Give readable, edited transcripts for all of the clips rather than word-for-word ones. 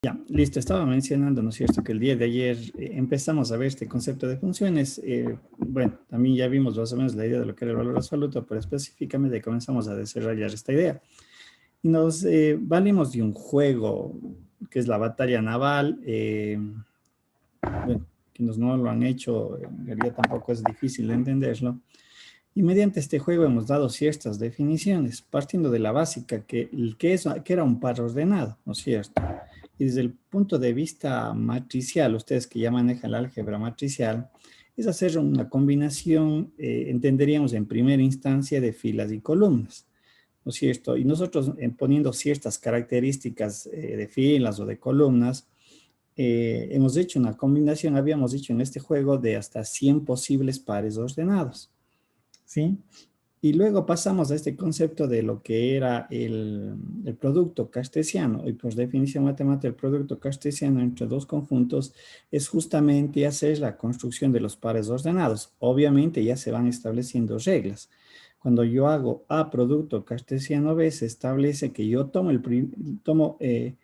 Ya, listo. Estaba mencionando, ¿no es cierto?, que el día de ayer empezamos a ver este concepto de funciones. Bueno, también ya vimos más o menos la idea de lo que era el valor absoluto, pero específicamente comenzamos a desarrollar esta idea. Y nos valimos de un juego que es la batalla naval. Bueno, quienes no lo han hecho, en realidad tampoco es difícil de entenderlo. Y mediante este juego hemos dado ciertas definiciones, partiendo de la básica, que era un par ordenado, ¿no es cierto? Y desde el punto de vista matricial, ustedes que ya manejan la álgebra matricial, es hacer una combinación, entenderíamos en primera instancia, de filas y columnas, ¿no es cierto? Y nosotros, poniendo ciertas características de filas o de columnas, hemos hecho una combinación, habíamos dicho en este juego, de hasta 100 posibles pares ordenados, ¿sí? Y luego pasamos a este concepto de lo que era el producto cartesiano. Y por definición matemática, el producto cartesiano entre dos conjuntos es justamente hacer la construcción de los pares ordenados. Obviamente ya se van estableciendo reglas. Cuando yo hago A producto cartesiano B, se establece que yo tomo el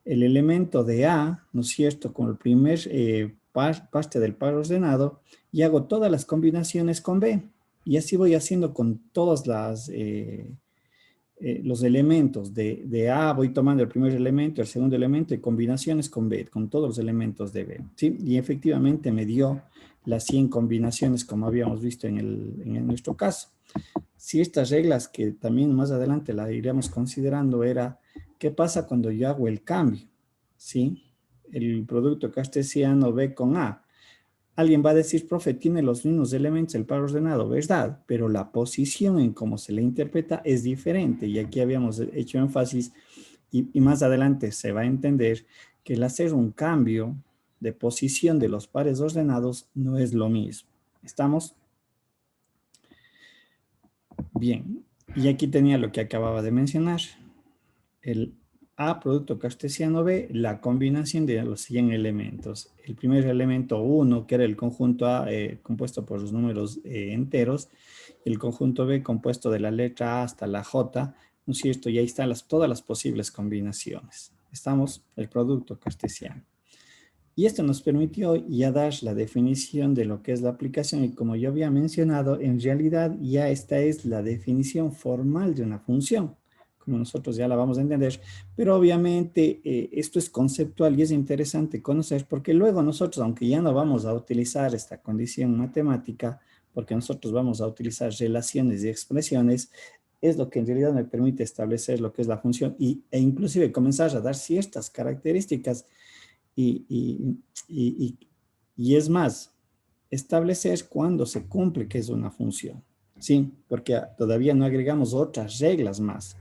elemento de A, ¿no es cierto?, con el primer parte del par ordenado, y hago todas las combinaciones con B. Y así voy haciendo con todos los elementos de A, voy tomando el primer elemento, el segundo elemento y combinaciones con B, con todos los elementos de B, ¿sí? Y efectivamente me dio las 100 combinaciones como habíamos visto en nuestro caso. Si estas reglas, que también más adelante las iremos considerando, era ¿qué pasa cuando yo hago el cambio? ¿Sí? El producto cartesiano B con A. Alguien va a decir, profe, tiene los mismos elementos el par ordenado, ¿verdad? Pero la posición en cómo se le interpreta es diferente. Y aquí habíamos hecho énfasis, y más adelante se va a entender, que el hacer un cambio de posición de los pares ordenados no es lo mismo. ¿Estamos? Bien. Y aquí tenía lo que acababa de mencionar. El A producto cartesiano B, la combinación de los 100 elementos. El primer elemento 1, que era el conjunto A compuesto por los números enteros, el conjunto B compuesto de la letra A hasta la J, ¿no es cierto? Y ahí están todas las posibles combinaciones. Estamos, el producto cartesiano. Y esto nos permitió ya dar la definición de lo que es la aplicación, y como yo había mencionado, en realidad ya esta es la definición formal de una función, como nosotros ya la vamos a entender, pero obviamente esto es conceptual y es interesante conocer, porque luego nosotros, aunque ya no vamos a utilizar esta condición matemática, porque nosotros vamos a utilizar relaciones y expresiones, es lo que en realidad me permite establecer lo que es la función e inclusive comenzar a dar ciertas características y, y, y, y es más, establecer cuándo se cumple que es una función, ¿sí? Porque todavía no agregamos otras reglas más.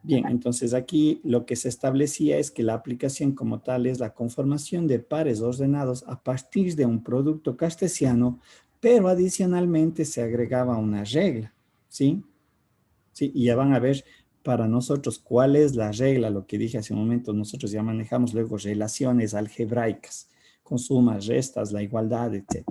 Bien, entonces aquí lo que se establecía es que la aplicación como tal es la conformación de pares ordenados a partir de un producto cartesiano, pero adicionalmente se agregaba una regla, ¿sí? Sí, y ya van a ver para nosotros cuál es la regla, lo que dije hace un momento, nosotros ya manejamos luego relaciones algebraicas, con sumas, restas, la igualdad, etc.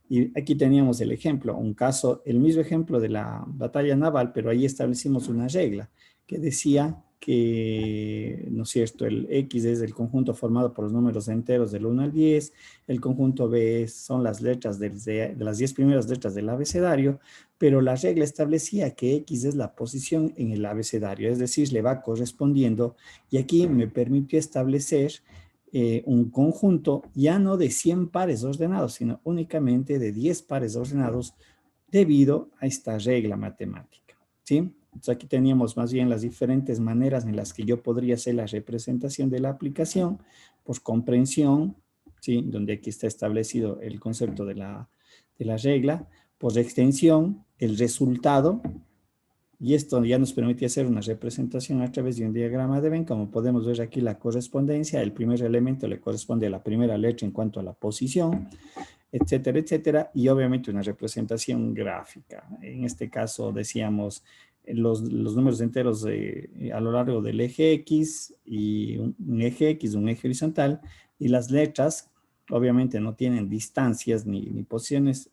Y aquí teníamos el ejemplo, un caso, el mismo ejemplo de la batalla naval, pero ahí establecimos una regla que decía que, ¿no es cierto?, el X es el conjunto formado por los números enteros del 1 al 10, el conjunto B son las letras de las 10 primeras letras del abecedario, pero la regla establecía que X es la posición en el abecedario, es decir, le va correspondiendo, y aquí me permitió establecer un conjunto ya no de 100 pares ordenados, sino únicamente de 10 pares ordenados debido a esta regla matemática, ¿sí? Entonces aquí teníamos más bien las diferentes maneras en las que yo podría hacer la representación de la aplicación por comprensión, ¿sí? Donde aquí está establecido el concepto de la regla, por extensión, el resultado, y esto ya nos permite hacer una representación a través de un diagrama de Venn. Como podemos ver aquí, la correspondencia, el primer elemento le corresponde a la primera letra en cuanto a la posición, etcétera, etcétera, y obviamente una representación gráfica. En este caso decíamos los números enteros a lo largo del eje X, y un eje X, un eje horizontal, y las letras obviamente no tienen distancias ni posiciones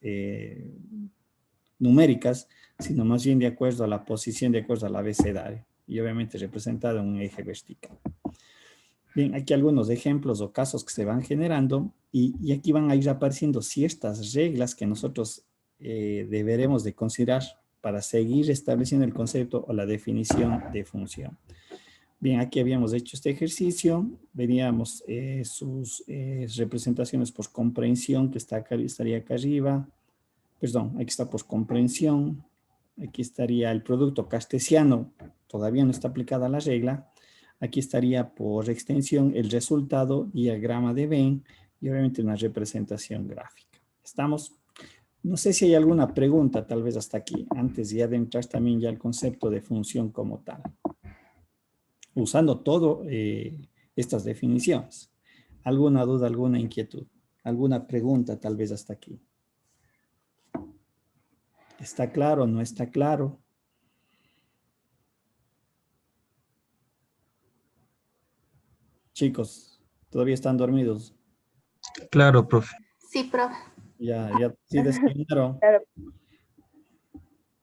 numéricas, sino más bien de acuerdo a la posición, de acuerdo al abecedario, y obviamente representado en un eje vertical. Bien, aquí algunos ejemplos o casos que se van generando y aquí van a ir apareciendo ciertas reglas que nosotros deberemos de considerar para seguir estableciendo el concepto o la definición de función. Bien, aquí habíamos hecho este ejercicio, veríamos sus representaciones por comprensión, que está acá, estaría acá arriba, perdón, aquí está por comprensión, aquí estaría el producto cartesiano, todavía no está aplicada la regla, aquí estaría por extensión el resultado, diagrama de Venn y obviamente una representación gráfica. ¿Estamos? No sé si hay alguna pregunta tal vez hasta aquí, antes ya de entrar también ya el concepto de función como tal. Usando todo estas definiciones. ¿Alguna duda, alguna inquietud? ¿Alguna pregunta tal vez hasta aquí? ¿Está claro? ¿No está claro? Chicos, ¿todavía están dormidos? Claro, profe. Sí, profe. Ya sí desayunaron. Claro.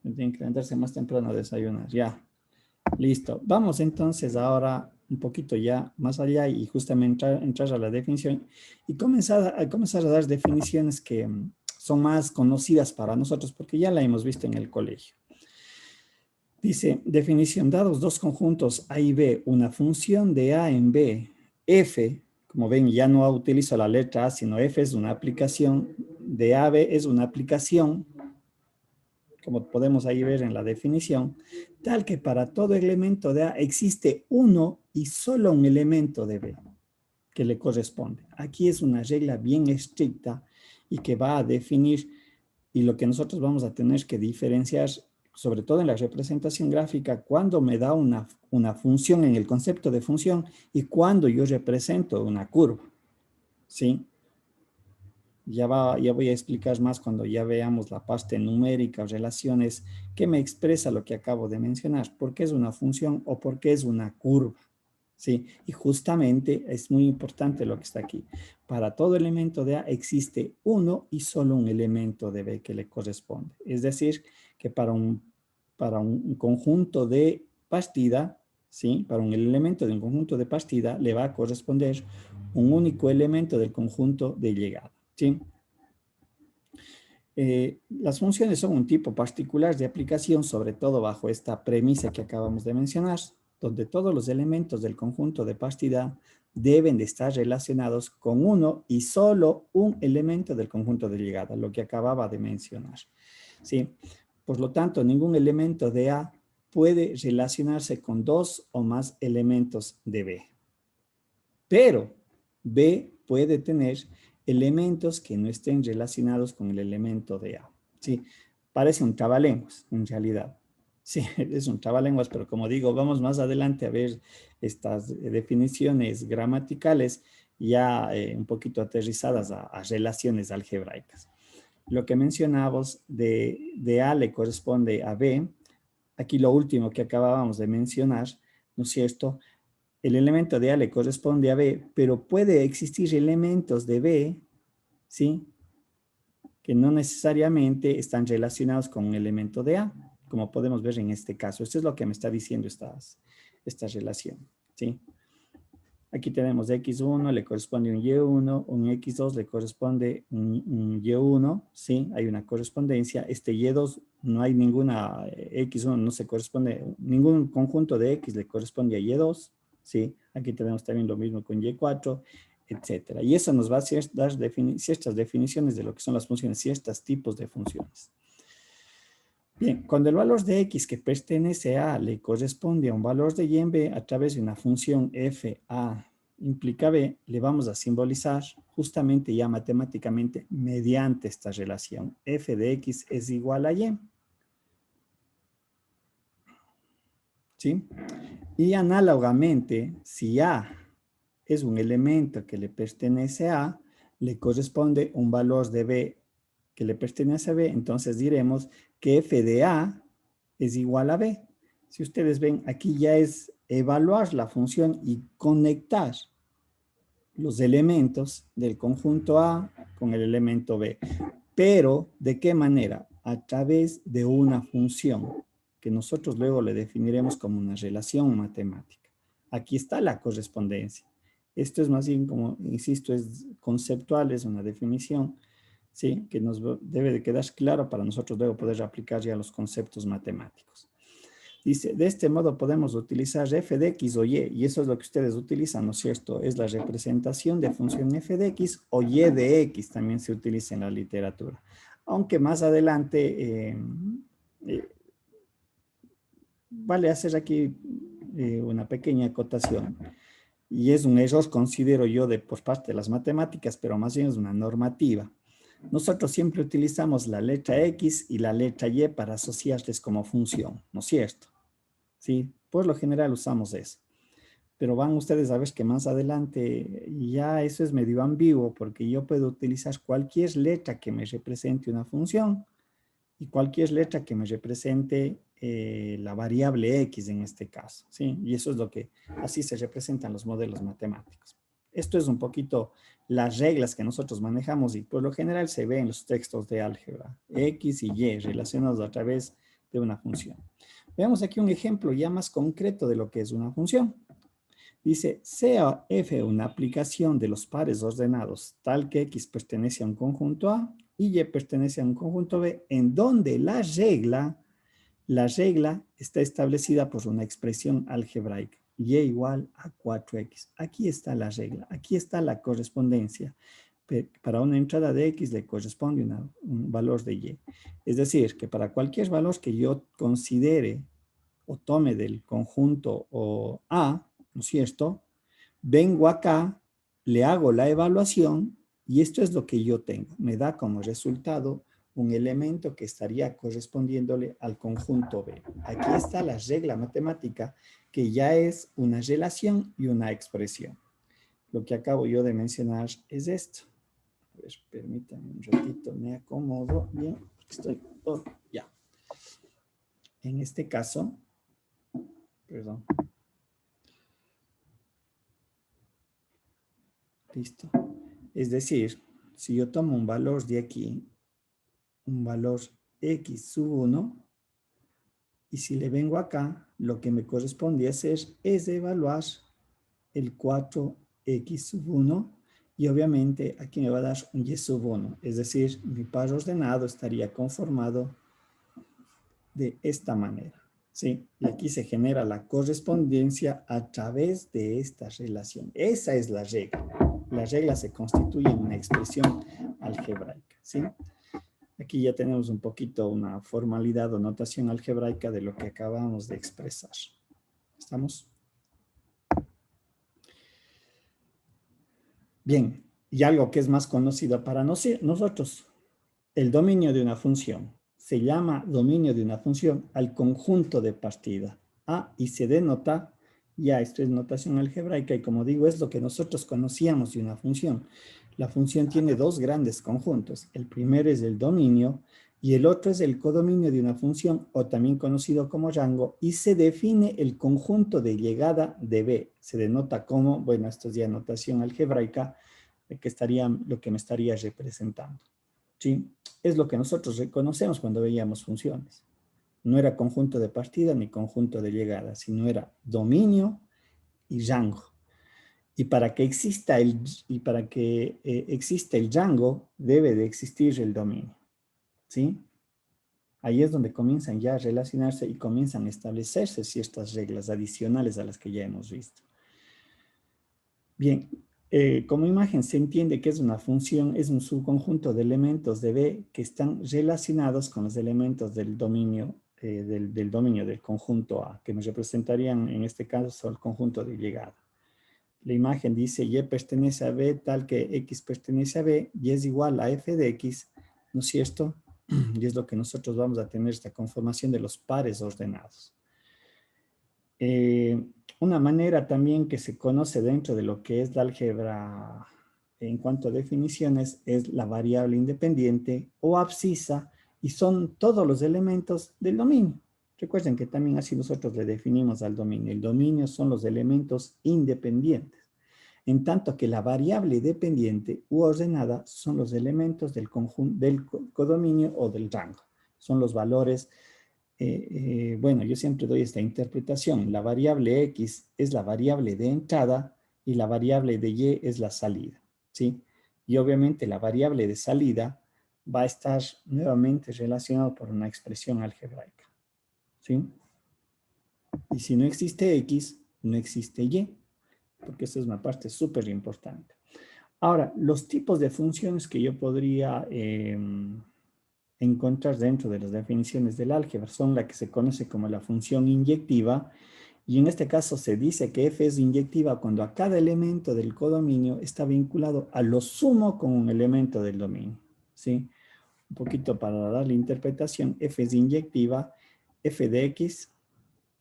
Tienen que levantarse más temprano a desayunar. Ya, listo. Vamos entonces ahora un poquito ya más allá y justamente entrar a la definición y comenzar a dar definiciones que son más conocidas para nosotros porque ya la hemos visto en el colegio. Dice, definición, dados dos conjuntos A y B, una función de A en B, F, como ven, ya no utilizo la letra A, sino F es una aplicación, de A a B es una aplicación, como podemos ahí ver en la definición, tal que para todo elemento de A existe uno y solo un elemento de B que le corresponde. Aquí es una regla bien estricta y que va a definir, y lo que nosotros vamos a tener que diferenciar, sobre todo en la representación gráfica, cuando me da una función en el concepto de función y cuando yo represento una curva. ¿Sí? Ya voy a explicar más cuando ya veamos la parte numérica, relaciones, que me expresa lo que acabo de mencionar, por qué es una función o por qué es una curva. ¿Sí? Y justamente es muy importante lo que está aquí. Para todo elemento de A existe uno y solo un elemento de B que le corresponde. Es decir, que para un conjunto de partida, ¿sí? Para un elemento de un conjunto de partida le va a corresponder un único elemento del conjunto de llegada. ¿Sí? Las funciones son un tipo particular de aplicación, sobre todo bajo esta premisa que acabamos de mencionar, donde todos los elementos del conjunto de partida deben de estar relacionados con uno y solo un elemento del conjunto de llegada, lo que acababa de mencionar. ¿Sí? Por lo tanto, ningún elemento de A puede relacionarse con dos o más elementos de B. Pero B puede tener elementos que no estén relacionados con el elemento de A. ¿Sí? Parece un trabalenguas, en realidad. Sí, es un trabalenguas, pero como digo, vamos más adelante a ver estas definiciones gramaticales ya un poquito aterrizadas a relaciones algebraicas. Lo que mencionamos de A le corresponde a B. Aquí lo último que acabábamos de mencionar, ¿no es cierto? El elemento de A le corresponde a B, pero puede existir elementos de B, ¿sí? Que no necesariamente están relacionados con un elemento de A, como podemos ver en este caso. Esto es lo que me está diciendo esta relación, ¿sí? Aquí tenemos X1, le corresponde un Y1, un X2 le corresponde un Y1, ¿sí? Hay una correspondencia. Este Y2 no hay ninguna, X1 no se corresponde, ningún conjunto de X le corresponde a Y2, ¿sí? Aquí tenemos también lo mismo con Y4, etcétera. Y eso nos va a dar ciertas definiciones de lo que son las funciones, ciertos tipos de funciones. Bien, cuando el valor de X que pertenece a le corresponde a un valor de Y en B a través de una función f a implica B, le vamos a simbolizar justamente ya matemáticamente mediante esta relación. F de X es igual a Y. ¿Sí? Y análogamente, si A es un elemento que le pertenece a A, le corresponde un valor de B que le pertenece a B, entonces diremos que f de A es igual a B. Si ustedes ven, aquí ya es evaluar la función y conectar los elementos del conjunto A con el elemento B. Pero, ¿de qué manera? A través de una función que nosotros luego le definiremos como una relación matemática. Aquí está la correspondencia. Esto es más bien como, insisto, es conceptual, es una definición, ¿sí? Que nos debe de quedar claro para nosotros luego poder aplicar ya los conceptos matemáticos. Dice, de este modo podemos utilizar f de x o y eso es lo que ustedes utilizan, ¿no es cierto? Es la representación de función f de x o y de x, también se utiliza en la literatura. Aunque más adelante vale hacer aquí una pequeña acotación. Y es un error, considero yo, por parte de las matemáticas, pero más bien es una normativa. Nosotros siempre utilizamos la letra X y la letra Y para asociarles como función, ¿no es cierto? Sí, por lo general usamos eso. Pero van ustedes a ver que más adelante ya eso es medio ambiguo porque yo puedo utilizar cualquier letra que me represente una función y cualquier letra que me represente la variable X en este caso, ¿sí? Y eso es lo que, así se representan los modelos matemáticos. Esto es un poquito las reglas que nosotros manejamos y por lo general se ve en los textos de álgebra, X y Y relacionados a través de una función. Veamos aquí un ejemplo ya más concreto de lo que es una función. Dice, sea f una aplicación de los pares ordenados tal que x pertenece a un conjunto A y y pertenece a un conjunto B, en donde la regla está establecida por una expresión algebraica, y igual a 4x. Aquí está la regla, aquí está la correspondencia. Para una entrada de x le corresponde un valor de y. Es decir, que para cualquier valor que yo considere o tome del conjunto o A, ¿no es cierto? Vengo acá, le hago la evaluación y esto es lo que yo tengo. Me da como resultado un elemento que estaría correspondiéndole al conjunto B. Aquí está la regla matemática que ya es una relación y una expresión. Lo que acabo yo de mencionar es esto. A ver, permítanme un ratito, me acomodo bien. Estoy, ya. En este caso, perdón. Listo. Es decir, si yo tomo un valor de aquí, un valor x sub 1, y si le vengo acá, lo que me corresponde hacer es evaluar el 4x sub 1, y obviamente aquí me va a dar un y sub 1, es decir, mi par ordenado estaría conformado de esta manera. ¿Sí? Y aquí se genera la correspondencia a través de esta relación. Esa es la regla. La regla se constituye en una expresión algebraica. ¿Sí? Aquí ya tenemos un poquito una formalidad o notación algebraica de lo que acabamos de expresar. ¿Estamos? Bien, y algo que es más conocido para nosotros, el dominio de una función. Se llama dominio de una función al conjunto de partida A y se denota, ya esto es notación algebraica y como digo es lo que nosotros conocíamos de una función. La función tiene dos grandes conjuntos. El primero es el dominio y el otro es el codominio de una función o también conocido como rango y se define el conjunto de llegada de B. Se denota como, bueno, esto es ya notación algebraica, lo que me estaría representando. ¿Sí? Es lo que nosotros reconocemos cuando veíamos funciones. No era conjunto de partida ni conjunto de llegada, sino era dominio y rango. Y para que exista el rango, debe de existir el dominio. ¿Sí? Ahí es donde comienzan ya a relacionarse y comienzan a establecerse ciertas reglas adicionales a las que ya hemos visto. Bien, como imagen se entiende que es una función, es un subconjunto de elementos de B que están relacionados con los elementos del dominio, del conjunto A, que me representarían en este caso el conjunto de llegada. La imagen dice Y pertenece a B tal que X pertenece a B y es igual a F de X, ¿no es cierto? Y es lo que nosotros vamos a tener esta conformación de los pares ordenados. Una manera también que se conoce dentro de lo que es la álgebra en cuanto a definiciones es la variable independiente o abscisa y son todos los elementos del dominio. Recuerden que también así nosotros le definimos al dominio. El dominio son los elementos independientes, en tanto que la variable dependiente u ordenada son los elementos del codominio o del rango. Son los valores. Bueno, yo siempre doy esta interpretación. La variable X es la variable de entrada y la variable de y es la salida, ¿sí? Y obviamente la variable de salida va a estar nuevamente relacionada por una expresión algebraica, ¿sí? Y si no existe x, no existe y, porque esta es una parte súper importante. Ahora, los tipos de funciones que yo podría encontrar dentro de las definiciones del álgebra son la que se conoce como la función inyectiva, y en este caso se dice que f es inyectiva cuando a cada elemento del codominio está vinculado a lo sumo con un elemento del dominio, ¿sí? Un poquito para darle interpretación, f es inyectiva, f de x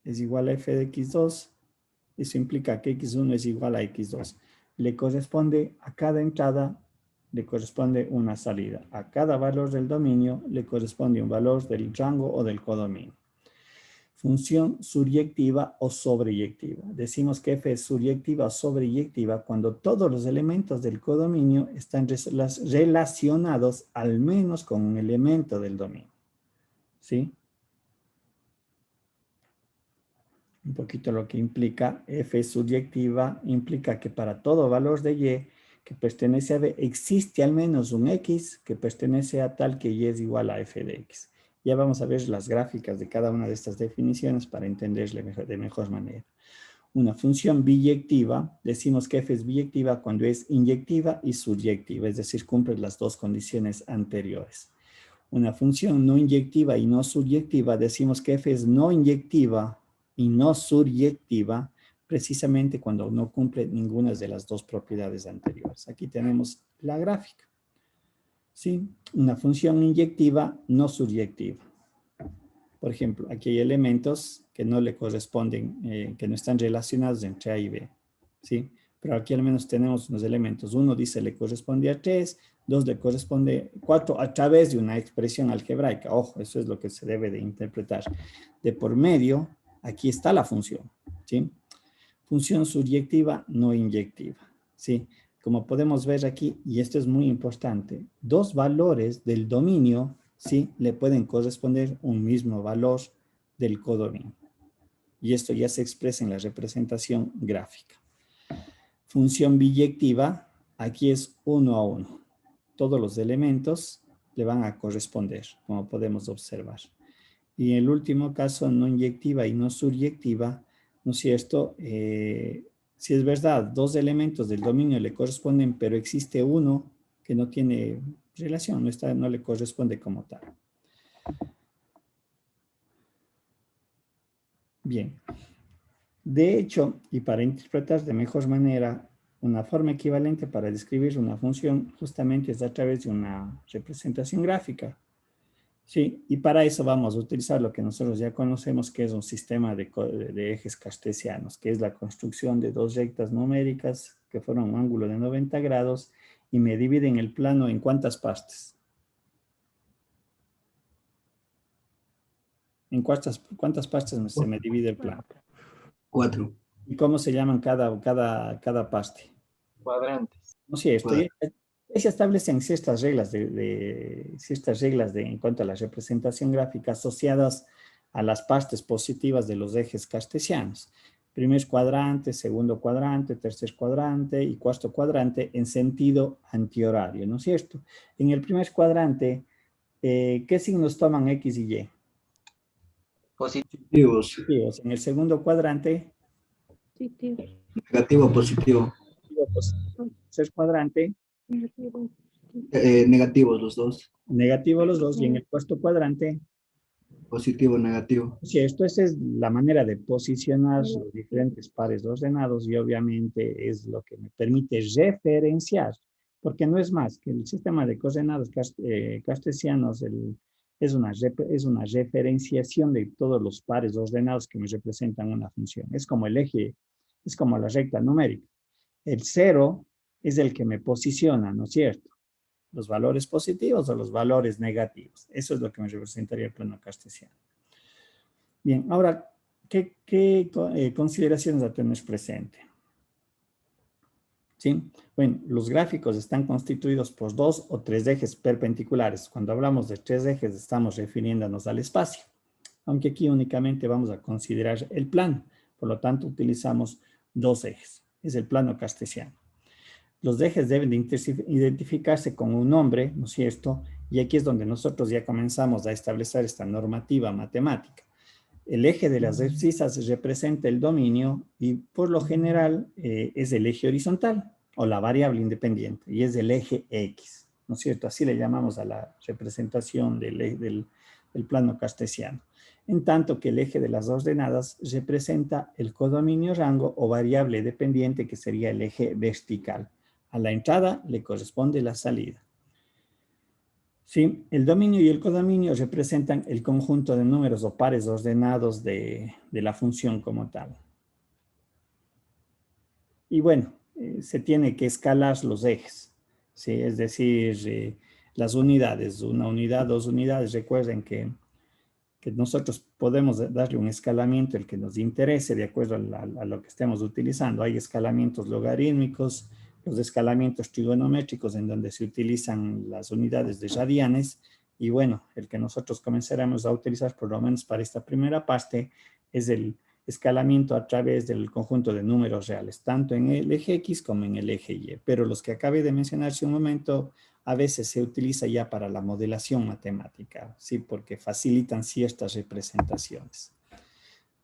es igual a f de x2, eso implica que x1 es igual a x2. Le corresponde a cada entrada, le corresponde una salida. A cada valor del dominio le corresponde un valor del rango o del codominio. Función suryectiva o sobreyectiva. Decimos que f es suryectiva o sobreyectiva cuando todos los elementos del codominio están relacionados al menos con un elemento del dominio. ¿Sí? Un poquito lo que implica f subyectiva, implica que para todo valor de y que pertenece a b, existe al menos un x que pertenece a tal que y es igual a f de x. Ya vamos a ver las gráficas de cada una de estas definiciones para entenderle de mejor manera. Una función biyectiva, decimos que f es biyectiva cuando es inyectiva y subyectiva, es decir, cumple las dos condiciones anteriores. Una función no inyectiva y no subyectiva, decimos que f es no inyectiva y no suryectiva, precisamente cuando no cumple ninguna de las dos propiedades anteriores. Aquí tenemos la gráfica. ¿Sí? Una función inyectiva no suryectiva. Por ejemplo, aquí hay elementos que no le corresponden, que no están relacionados entre A y B. ¿Sí? Pero aquí al menos tenemos unos elementos. Uno dice le corresponde a 3, 2 le corresponde a 4 a través de una expresión algebraica. Ojo, eso es lo que se debe de interpretar. De por medio, aquí está la función. ¿Sí? Función suryectiva no inyectiva. ¿Sí? Como podemos ver aquí, y esto es muy importante, dos valores del dominio, ¿sí? Le pueden corresponder un mismo valor del codominio. Y esto ya se expresa en la representación gráfica. Función biyectiva, aquí es 1 a 1. Todos los elementos le van a corresponder, como podemos observar. Y en el último caso, no inyectiva y no suryectiva, ¿no es cierto? Si es verdad, dos elementos del dominio le corresponden, pero existe uno que no tiene relación, no le corresponde como tal. Bien. De hecho, y para interpretar de mejor manera, una forma equivalente para describir una función justamente es a través de una representación gráfica. Sí, y para eso vamos a utilizar lo que nosotros ya conocemos, que es un sistema de ejes cartesianos, que es la construcción de dos rectas numéricas que forman un ángulo de 90 grados y me dividen el plano en ¿cuántas partes? ¿En cuántas partes se me divide el plano? 4. ¿Y cómo se llaman cada parte? Cuadrantes. No sé, esto ya se establecen ciertas reglas en cuanto a la representación gráfica asociadas a las partes positivas de los ejes cartesianos. Primer cuadrante, segundo cuadrante, tercer cuadrante y cuarto cuadrante en sentido antihorario, ¿no es cierto? En el primer cuadrante, ¿qué signos toman X y Y? Positivos. Positivos. En el segundo cuadrante, Negativo, positivo. positivo. Tercer cuadrante, Negativos los dos. negativo los dos. Y en el cuarto cuadrante, Positivo, negativo. sí, esta es la manera de posicionar los diferentes pares ordenados y obviamente es lo que me permite referenciar, porque no es más que el sistema de coordenadas cartesianos es una referenciación de todos los pares ordenados que me representan una función. Es como el eje, es como la recta numérica. El 0 es el que me posiciona, ¿no es cierto? Los valores positivos o los valores negativos. Eso es lo que me representaría el plano cartesiano. Bien, ahora, ¿qué consideraciones a tener presente? ¿Sí? Bueno, los gráficos están constituidos por 2 o 3 ejes perpendiculares. Cuando hablamos de 3 ejes, estamos refiriéndonos al espacio. Aunque aquí únicamente vamos a considerar el plano. Por lo tanto, utilizamos 2 ejes. es el plano cartesiano. Los ejes deben de identificarse con un nombre, ¿no es cierto? Y aquí es donde nosotros ya comenzamos a establecer esta normativa matemática. El eje de las abscisas representa el dominio y por lo general es el eje horizontal o la variable independiente y es el eje X, ¿no es cierto? Así le llamamos a la representación del plano cartesiano. En tanto que el eje de las ordenadas representa el codominio rango o variable dependiente que sería el eje vertical. A la entrada le corresponde la salida. Sí, el dominio y el codominio representan el conjunto de números o pares ordenados de la función como tal. Y bueno, se tiene que escalar los ejes, ¿sí? Es decir, las unidades, una unidad, dos unidades. Recuerden que nosotros podemos darle un escalamiento el que nos interese de acuerdo a lo que estemos utilizando. Hay escalamientos logarítmicos, los escalamientos trigonométricos en donde se utilizan las unidades de radianes y bueno, el que nosotros comenzaremos a utilizar por lo menos para esta primera parte es el escalamiento a través del conjunto de números reales, tanto en el eje X como en el eje Y, pero los que acabé de mencionar hace un momento a veces se utiliza ya para la modelación matemática, ¿sí? Porque facilitan ciertas representaciones.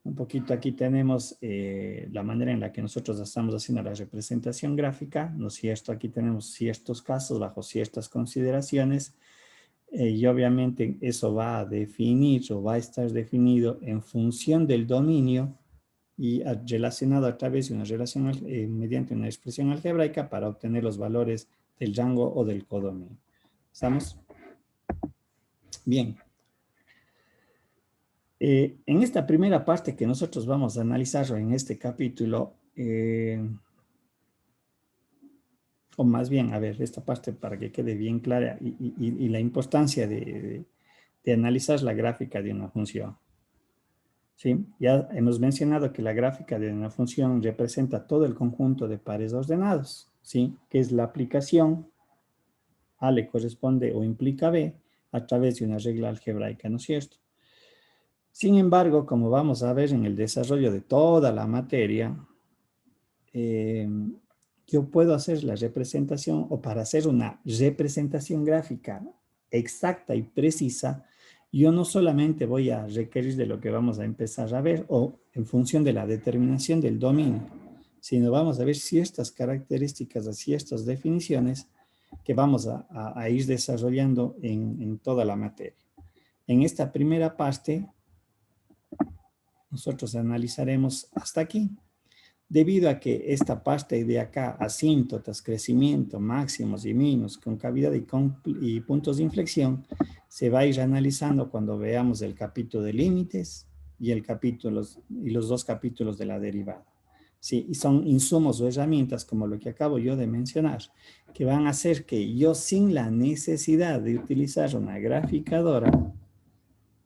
Un poquito aquí tenemos la manera en la que nosotros estamos haciendo la representación gráfica, ¿no es cierto? Aquí tenemos ciertos casos bajo ciertas consideraciones y obviamente eso va a definir o va a estar definido en función del dominio y relacionado a través de una relación mediante una expresión algebraica para obtener los valores del rango o del codominio. ¿Estamos? Bien. En esta primera parte que nosotros vamos a analizar en este capítulo, o más bien, a ver, esta parte para que quede bien clara y la importancia de analizar la gráfica de una función. ¿Sí? Ya hemos mencionado que la gráfica de una función representa todo el conjunto de pares ordenados, ¿sí? Que es la aplicación, A le corresponde o implica B, a través de una regla algebraica, ¿no es cierto? Sin embargo, como vamos a ver en el desarrollo de toda la materia, yo puedo hacer la representación, o para hacer una representación gráfica exacta y precisa, yo no solamente voy a requerir de lo que vamos a empezar a ver, o en función de la determinación del dominio, sino vamos a ver ciertas características, ciertas definiciones que vamos a ir desarrollando en toda la materia. En esta primera parte, nosotros analizaremos hasta aquí. Debido a que esta parte de acá, asíntotas, crecimiento, máximos y mínimos, concavidad y puntos de inflexión, se va a ir analizando cuando veamos el capítulo de límites y los dos capítulos de la derivada. Sí, y son insumos o herramientas como lo que acabo yo de mencionar, que van a hacer que yo sin la necesidad de utilizar una graficadora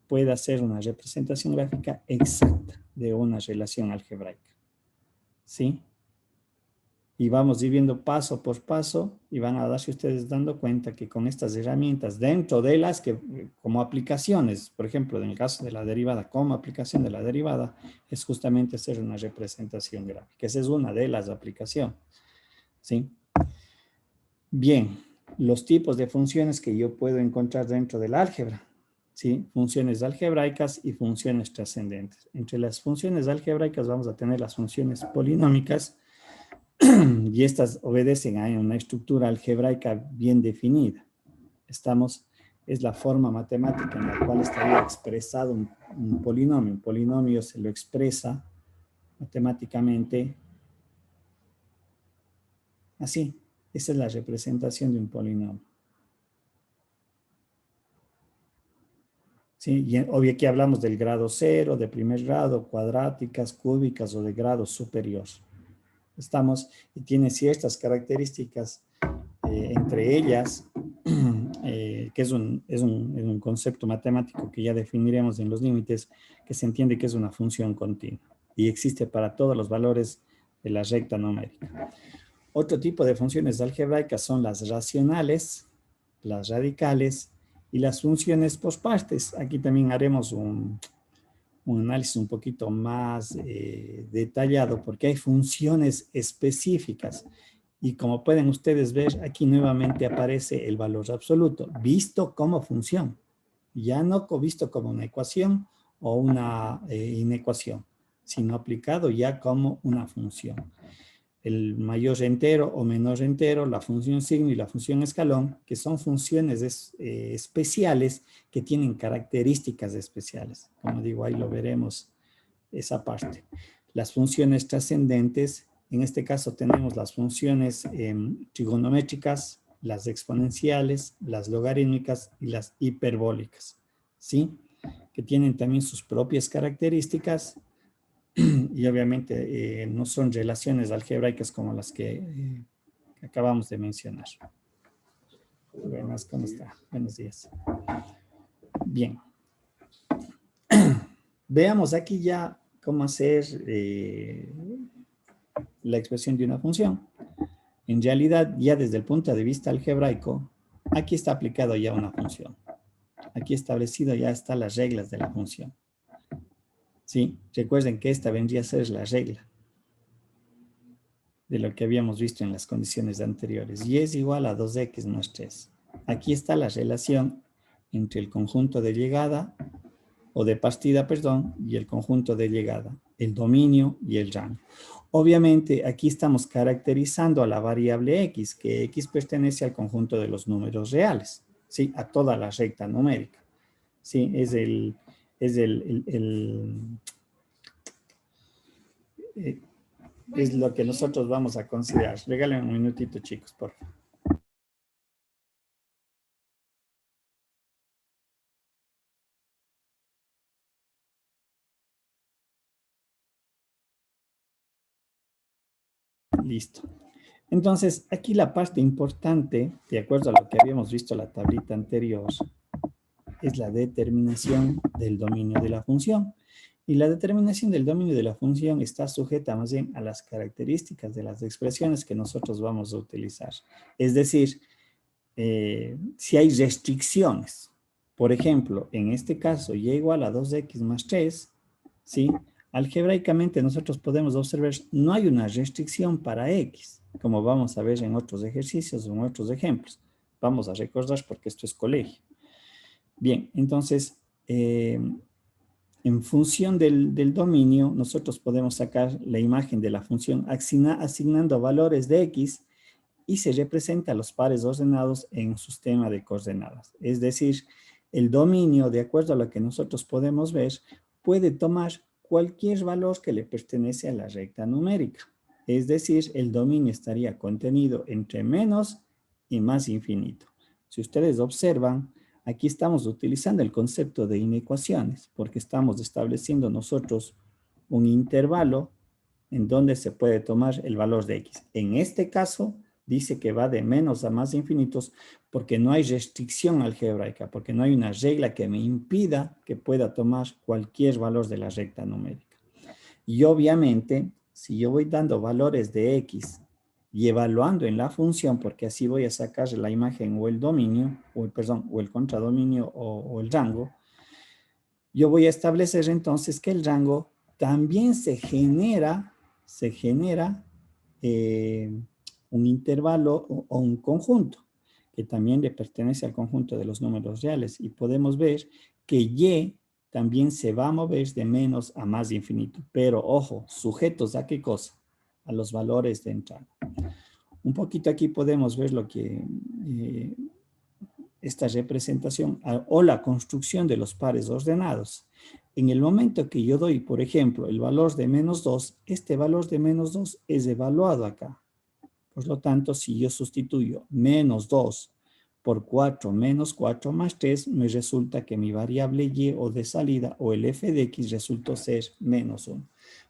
pueda hacer una representación gráfica exacta de una relación algebraica. ¿Sí? Y vamos a ir viendo paso por paso y van a darse ustedes dando cuenta que con estas herramientas, dentro de las que como aplicaciones, por ejemplo, en el caso de la derivada, como aplicación de la derivada, es justamente hacer una representación gráfica. Esa es una de las aplicaciones. ¿Sí? Bien, los tipos de funciones que yo puedo encontrar dentro del álgebra. ¿Sí? Funciones algebraicas y funciones trascendentes. Entre las funciones algebraicas vamos a tener las funciones polinómicas y estas obedecen a una estructura algebraica bien definida. Es la forma matemática en la cual estaría expresado un polinomio. Un polinomio se lo expresa matemáticamente así. Esa es la representación de un polinomio. ¿Sí? Y obvio aquí hablamos del grado 0, de primer grado, cuadráticas, cúbicas o de grado superior. Y tiene ciertas características, entre ellas, que es un concepto matemático que ya definiremos en los límites, que se entiende que es una función continua y existe para todos los valores de la recta numérica. Otro tipo de funciones algebraicas son las racionales, las radicales y las funciones por partes. Aquí también haremos un análisis un poquito más detallado porque hay funciones específicas. Y como pueden ustedes ver, aquí nuevamente aparece el valor absoluto, visto como función. Ya no visto como una ecuación o una inecuación, sino aplicado ya como una función. El mayor entero o menor entero, la función signo y la función escalón, que son funciones especiales que tienen características especiales. Como digo, ahí lo veremos esa parte. Las funciones trascendentes, en este caso tenemos las funciones trigonométricas, las exponenciales, las logarítmicas y las hiperbólicas, ¿sí? Que tienen también sus propias características y obviamente no son relaciones algebraicas como las que acabamos de mencionar. Buenas, ¿cómo está? Buenos días. Bien. Veamos aquí ya cómo hacer la expresión de una función. En realidad, ya desde el punto de vista algebraico, aquí está aplicado ya una función. Aquí establecido ya están las reglas de la función. ¿Sí? Recuerden que esta vendría a ser la regla de lo que habíamos visto en las condiciones anteriores. Y es igual a 2x más 3. Aquí está la relación entre el conjunto de llegada, o de partida, perdón, y el conjunto de llegada, el dominio y el rango. Obviamente, aquí estamos caracterizando a la variable x, que x pertenece al conjunto de los números reales, ¿sí? A toda la recta numérica. ¿Sí? Es lo que nosotros vamos a considerar. Regalen un minutito, chicos, por favor. Listo. Entonces, aquí la parte importante, de acuerdo a lo que habíamos visto en la tablita anterior, es la determinación del dominio de la función. Y la determinación del dominio de la función está sujeta más bien a las características de las expresiones que nosotros vamos a utilizar. Es decir, si hay restricciones, por ejemplo, en este caso, y igual a 2x más 3, ¿sí? Algebraicamente nosotros podemos observar, no hay una restricción para x, como vamos a ver en otros ejercicios o en otros ejemplos. Vamos a recordar porque esto es colegio. Bien, entonces, en función del dominio, nosotros podemos sacar la imagen de la función asignando valores de x y se representa los pares ordenados en un sistema de coordenadas. Es decir, el dominio, de acuerdo a lo que nosotros podemos ver, puede tomar cualquier valor que le pertenece a la recta numérica. Es decir, el dominio estaría contenido entre menos y más infinito. Si ustedes observan, aquí estamos utilizando el concepto de inecuaciones, porque estamos estableciendo nosotros un intervalo en donde se puede tomar el valor de x. En este caso, dice que va de menos a más infinitos porque no hay restricción algebraica, porque no hay una regla que me impida que pueda tomar cualquier valor de la recta numérica. Y obviamente, si yo voy dando valores de x y evaluando en la función, porque así voy a sacar la imagen o el dominio, o el contradominio o el rango, yo voy a establecer entonces que el rango también se genera un intervalo o un conjunto, que también le pertenece al conjunto de los números reales. Y podemos ver que y también se va a mover de menos a más infinito. Pero, ojo, sujetos a qué cosa? A los valores de entrada. Un poquito aquí podemos ver lo que esta representación o la construcción de los pares ordenados. En el momento que yo doy, por ejemplo, el valor de menos 2, este valor de menos 2 es evaluado acá. Por lo tanto, si yo sustituyo menos 2 por 4 menos 4 más 3, me resulta que mi variable y o de salida o el f de x resultó ser menos 1.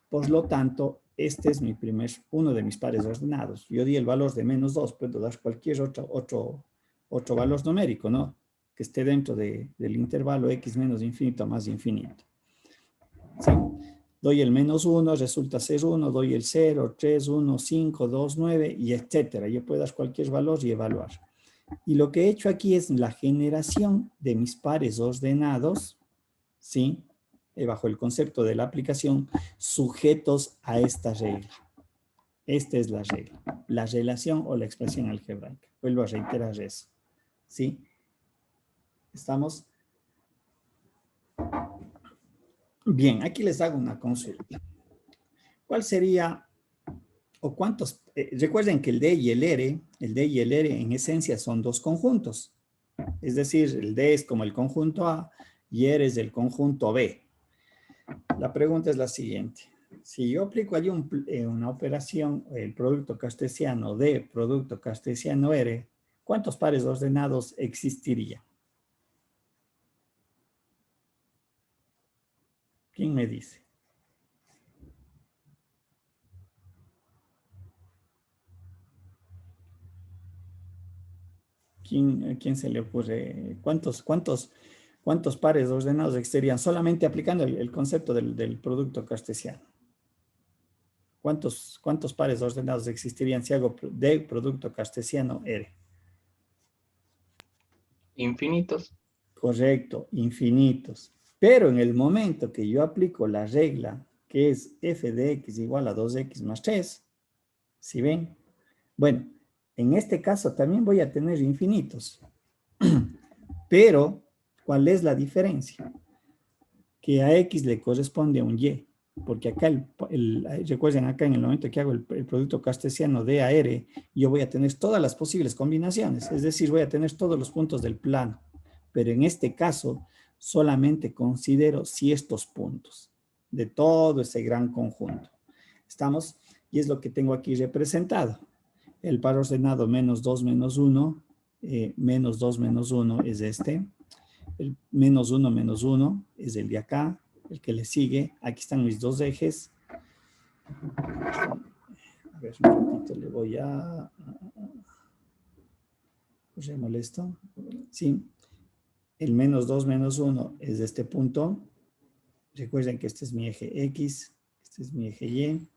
Por lo tanto, este es uno de mis pares ordenados. Yo di el valor de menos 2, puedo dar cualquier otro valor numérico, ¿no? Que esté dentro del intervalo x menos infinito más infinito. ¿Sí? Doy el menos 1, resulta ser 1, doy el 0, 3, 1, 5, 2, 9, y etcétera. Yo puedo dar cualquier valor y evaluar. Y lo que he hecho aquí es la generación de mis pares ordenados, ¿sí? bajo el concepto de la aplicación, sujetos a esta regla. Esta es la regla, la relación o la expresión algebraica. Vuelvo a reiterar eso. ¿Sí? ¿Estamos? Bien, aquí les hago una consulta. ¿Cuál sería, o cuántos, recuerden que el D y el R en esencia son dos conjuntos. Es decir, el D es como el conjunto A y R es el conjunto B. La pregunta es la siguiente. Si yo aplico allí una operación, el producto cartesiano D, producto cartesiano R, ¿cuántos pares ordenados existirían? ¿Quién me dice? ¿Quién se le ocurre? ¿Cuántos pares ordenados existirían solamente aplicando el concepto del producto cartesiano? ¿Cuántos pares ordenados existirían si hago D producto cartesiano R? Infinitos. Correcto, infinitos. Pero en el momento que yo aplico la regla, que es f de x igual a 2x más 3, ¿sí ven? Bueno, en este caso también voy a tener infinitos. Pero, ¿cuál es la diferencia? Que a x le corresponde a un y. Porque acá, recuerden, acá en el momento que hago el producto cartesiano de a r, yo voy a tener todas las posibles combinaciones. Es decir, voy a tener todos los puntos del plano. Pero en este caso, solamente considero ciertos puntos de todo ese gran conjunto. ¿Estamos? Y es lo que tengo aquí representado. El par ordenado menos 2 menos 1, menos 2 menos 1 es este. El menos 1 es el de acá, el que le sigue. Aquí están mis dos ejes. A ver, un ratito le voy a... molesto. Sí. El menos 2 menos 1 es de este punto. Recuerden que este es mi eje X, este es mi eje Y.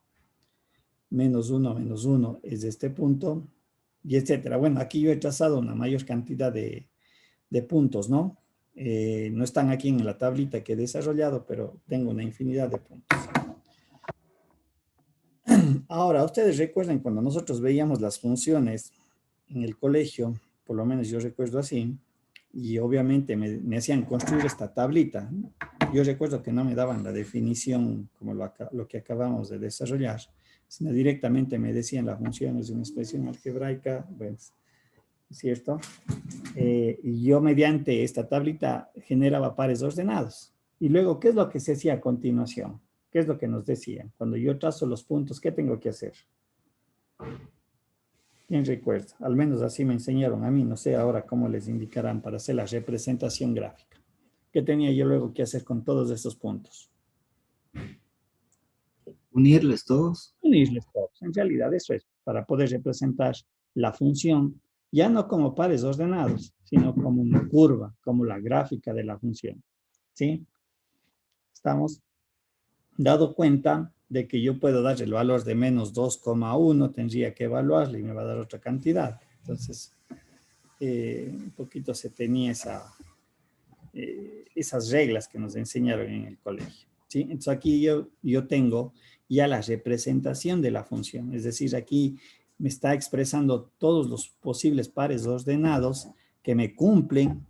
Menos 1 es de este punto, y etcétera. Bueno, aquí yo he trazado una mayor cantidad de puntos, ¿no? No están aquí en la tablita que he desarrollado, pero tengo una infinidad de puntos. Ahora, ustedes recuerdan cuando nosotros veíamos las funciones en el colegio, por lo menos yo recuerdo así, y obviamente me hacían construir esta tablita. Yo recuerdo que no me daban la definición como lo que acabamos de desarrollar, sino directamente me decían la función es una expresión algebraica, bueno, ¿cierto? Y yo mediante esta tablita generaba pares ordenados. Y luego, ¿qué es lo que se hacía a continuación? ¿Qué es lo que nos decían? Cuando yo trazo los puntos, ¿qué tengo que hacer? ¿Quién recuerda? Al menos así me enseñaron a mí, no sé ahora cómo les indicarán para hacer la representación gráfica. ¿Qué tenía yo luego que hacer con todos estos puntos? Unirles todos. Unirles todos. En realidad eso es para poder representar la función, ya no como pares ordenados, sino como una curva, como la gráfica de la función. ¿Sí? Estamos dado cuenta de que yo puedo dar el valor de menos 2,1, tendría que evaluarlo y me va a dar otra cantidad. Entonces, un poquito se tenía esas reglas que nos enseñaron en el colegio. ¿Sí? Entonces aquí yo tengo ya la representación de la función, es decir, aquí me está expresando todos los posibles pares ordenados que me cumplen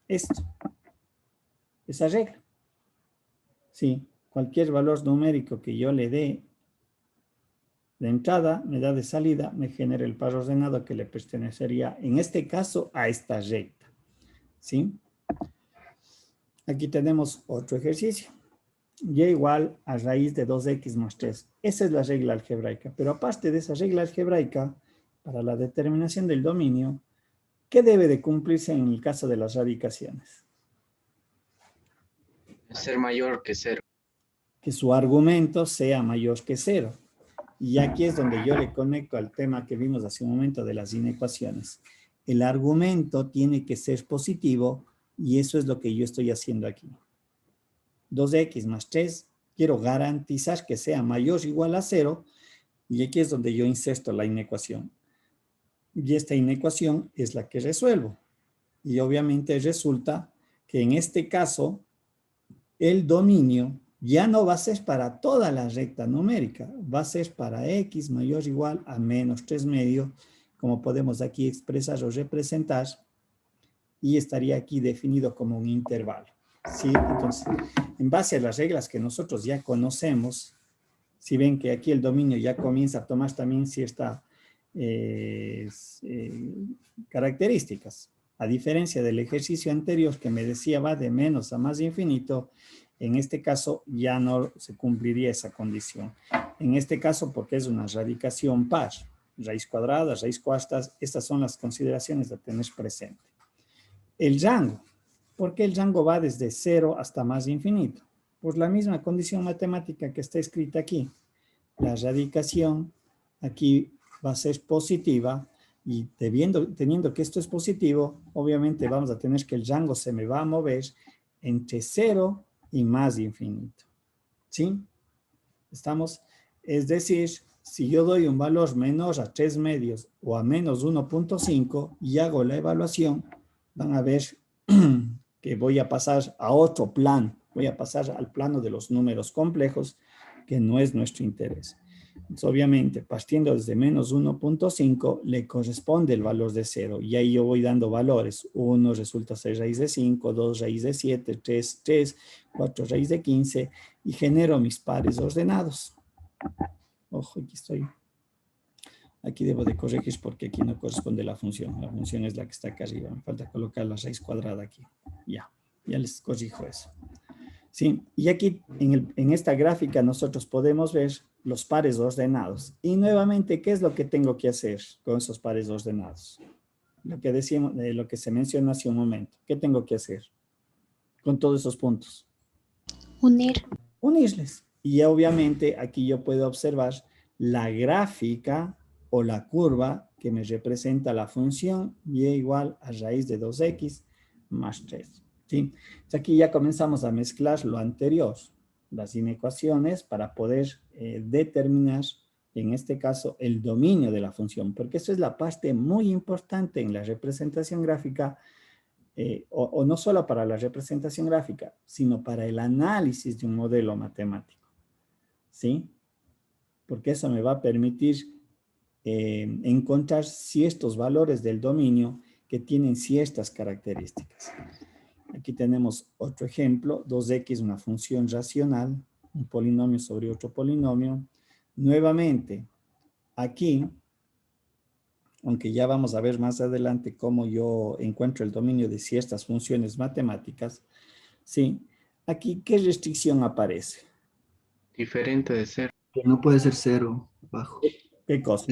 esto, esa regla. ¿Sí? Cualquier valor numérico que yo le dé de entrada, me da de salida, me genera el par ordenado que le pertenecería, en este caso, a esta recta. ¿Sí? Aquí tenemos otro ejercicio. Y igual a raíz de 2x más 3. Esa es la regla algebraica. Pero aparte de esa regla algebraica, para la determinación del dominio, ¿qué debe de cumplirse en el caso de las radicaciones? Ser mayor que 0. Que su argumento sea mayor que 0. Y aquí es donde yo le conecto al tema que vimos hace un momento de las inecuaciones. El argumento tiene que ser positivo y eso es lo que yo estoy haciendo aquí. 2x más 3, quiero garantizar que sea mayor o igual a 0 y aquí es donde yo inserto la inecuación. Y esta inecuación es la que resuelvo. Y obviamente resulta que en este caso el dominio ya no va a ser para toda la recta numérica, va a ser para x mayor o igual a menos 3 medios, como podemos aquí expresar o representar, y estaría aquí definido como un intervalo. ¿Sí? Entonces, en base a las reglas que nosotros ya conocemos, si ven que aquí el dominio ya comienza a tomar también ciertas características, a diferencia del ejercicio anterior que me decía va de menos a más infinito, en este caso ya no se cumpliría esa condición. En este caso, porque es una radicación par, raíz cuadrada, raíz cuartas, estas son las consideraciones a tener presente. El rango. ¿Por qué el rango va desde 0 hasta más infinito? Pues la misma condición matemática que está escrita aquí. La radicación aquí va a ser positiva y teniendo que esto es positivo, obviamente vamos a tener que el rango se me va a mover entre 0 y más infinito. ¿Sí? ¿Estamos? Es decir, si yo doy un valor menor a 3 medios o a menos 1.5 y hago la evaluación, van a ver que voy a pasar a otro plano, voy a pasar al plano de los números complejos, que no es nuestro interés. Entonces, obviamente, partiendo desde menos 1.5, le corresponde el valor de 0, y ahí yo voy dando valores. 1 resulta ser raíz de 5, 2 raíz de 7, 3, 4 raíz de 15, y genero mis pares ordenados. Ojo, aquí estoy. Aquí debo de corregir porque aquí no corresponde la función. La función es la que está acá arriba. Me falta colocar la raíz cuadrada aquí. Ya les corrijo eso. Sí, y aquí en esta gráfica nosotros podemos ver los pares ordenados. Y nuevamente, ¿qué es lo que tengo que hacer con esos pares ordenados? Lo que decíamos, lo que se mencionó hace un momento. ¿Qué tengo que hacer con todos esos puntos? Unirles. Y obviamente aquí yo puedo observar la gráfica o la curva que me representa la función y igual a raíz de 2x más 3. ¿Sí? Entonces aquí ya comenzamos a mezclar lo anterior, las inecuaciones, para poder determinar, en este caso, el dominio de la función, porque eso es la parte muy importante en la representación gráfica, o no solo para la representación gráfica, sino para el análisis de un modelo matemático. ¿Sí? Porque eso me va a permitir encontrar ciertos valores del dominio que tienen ciertas características. Aquí tenemos otro ejemplo, 2x, una función racional, un polinomio sobre otro polinomio. Nuevamente, aquí, aunque ya vamos a ver más adelante cómo yo encuentro el dominio de ciertas funciones matemáticas, ¿sí? Aquí, ¿qué restricción aparece? Diferente de 0. Que no puede ser 0 bajo. ¿Qué cosa?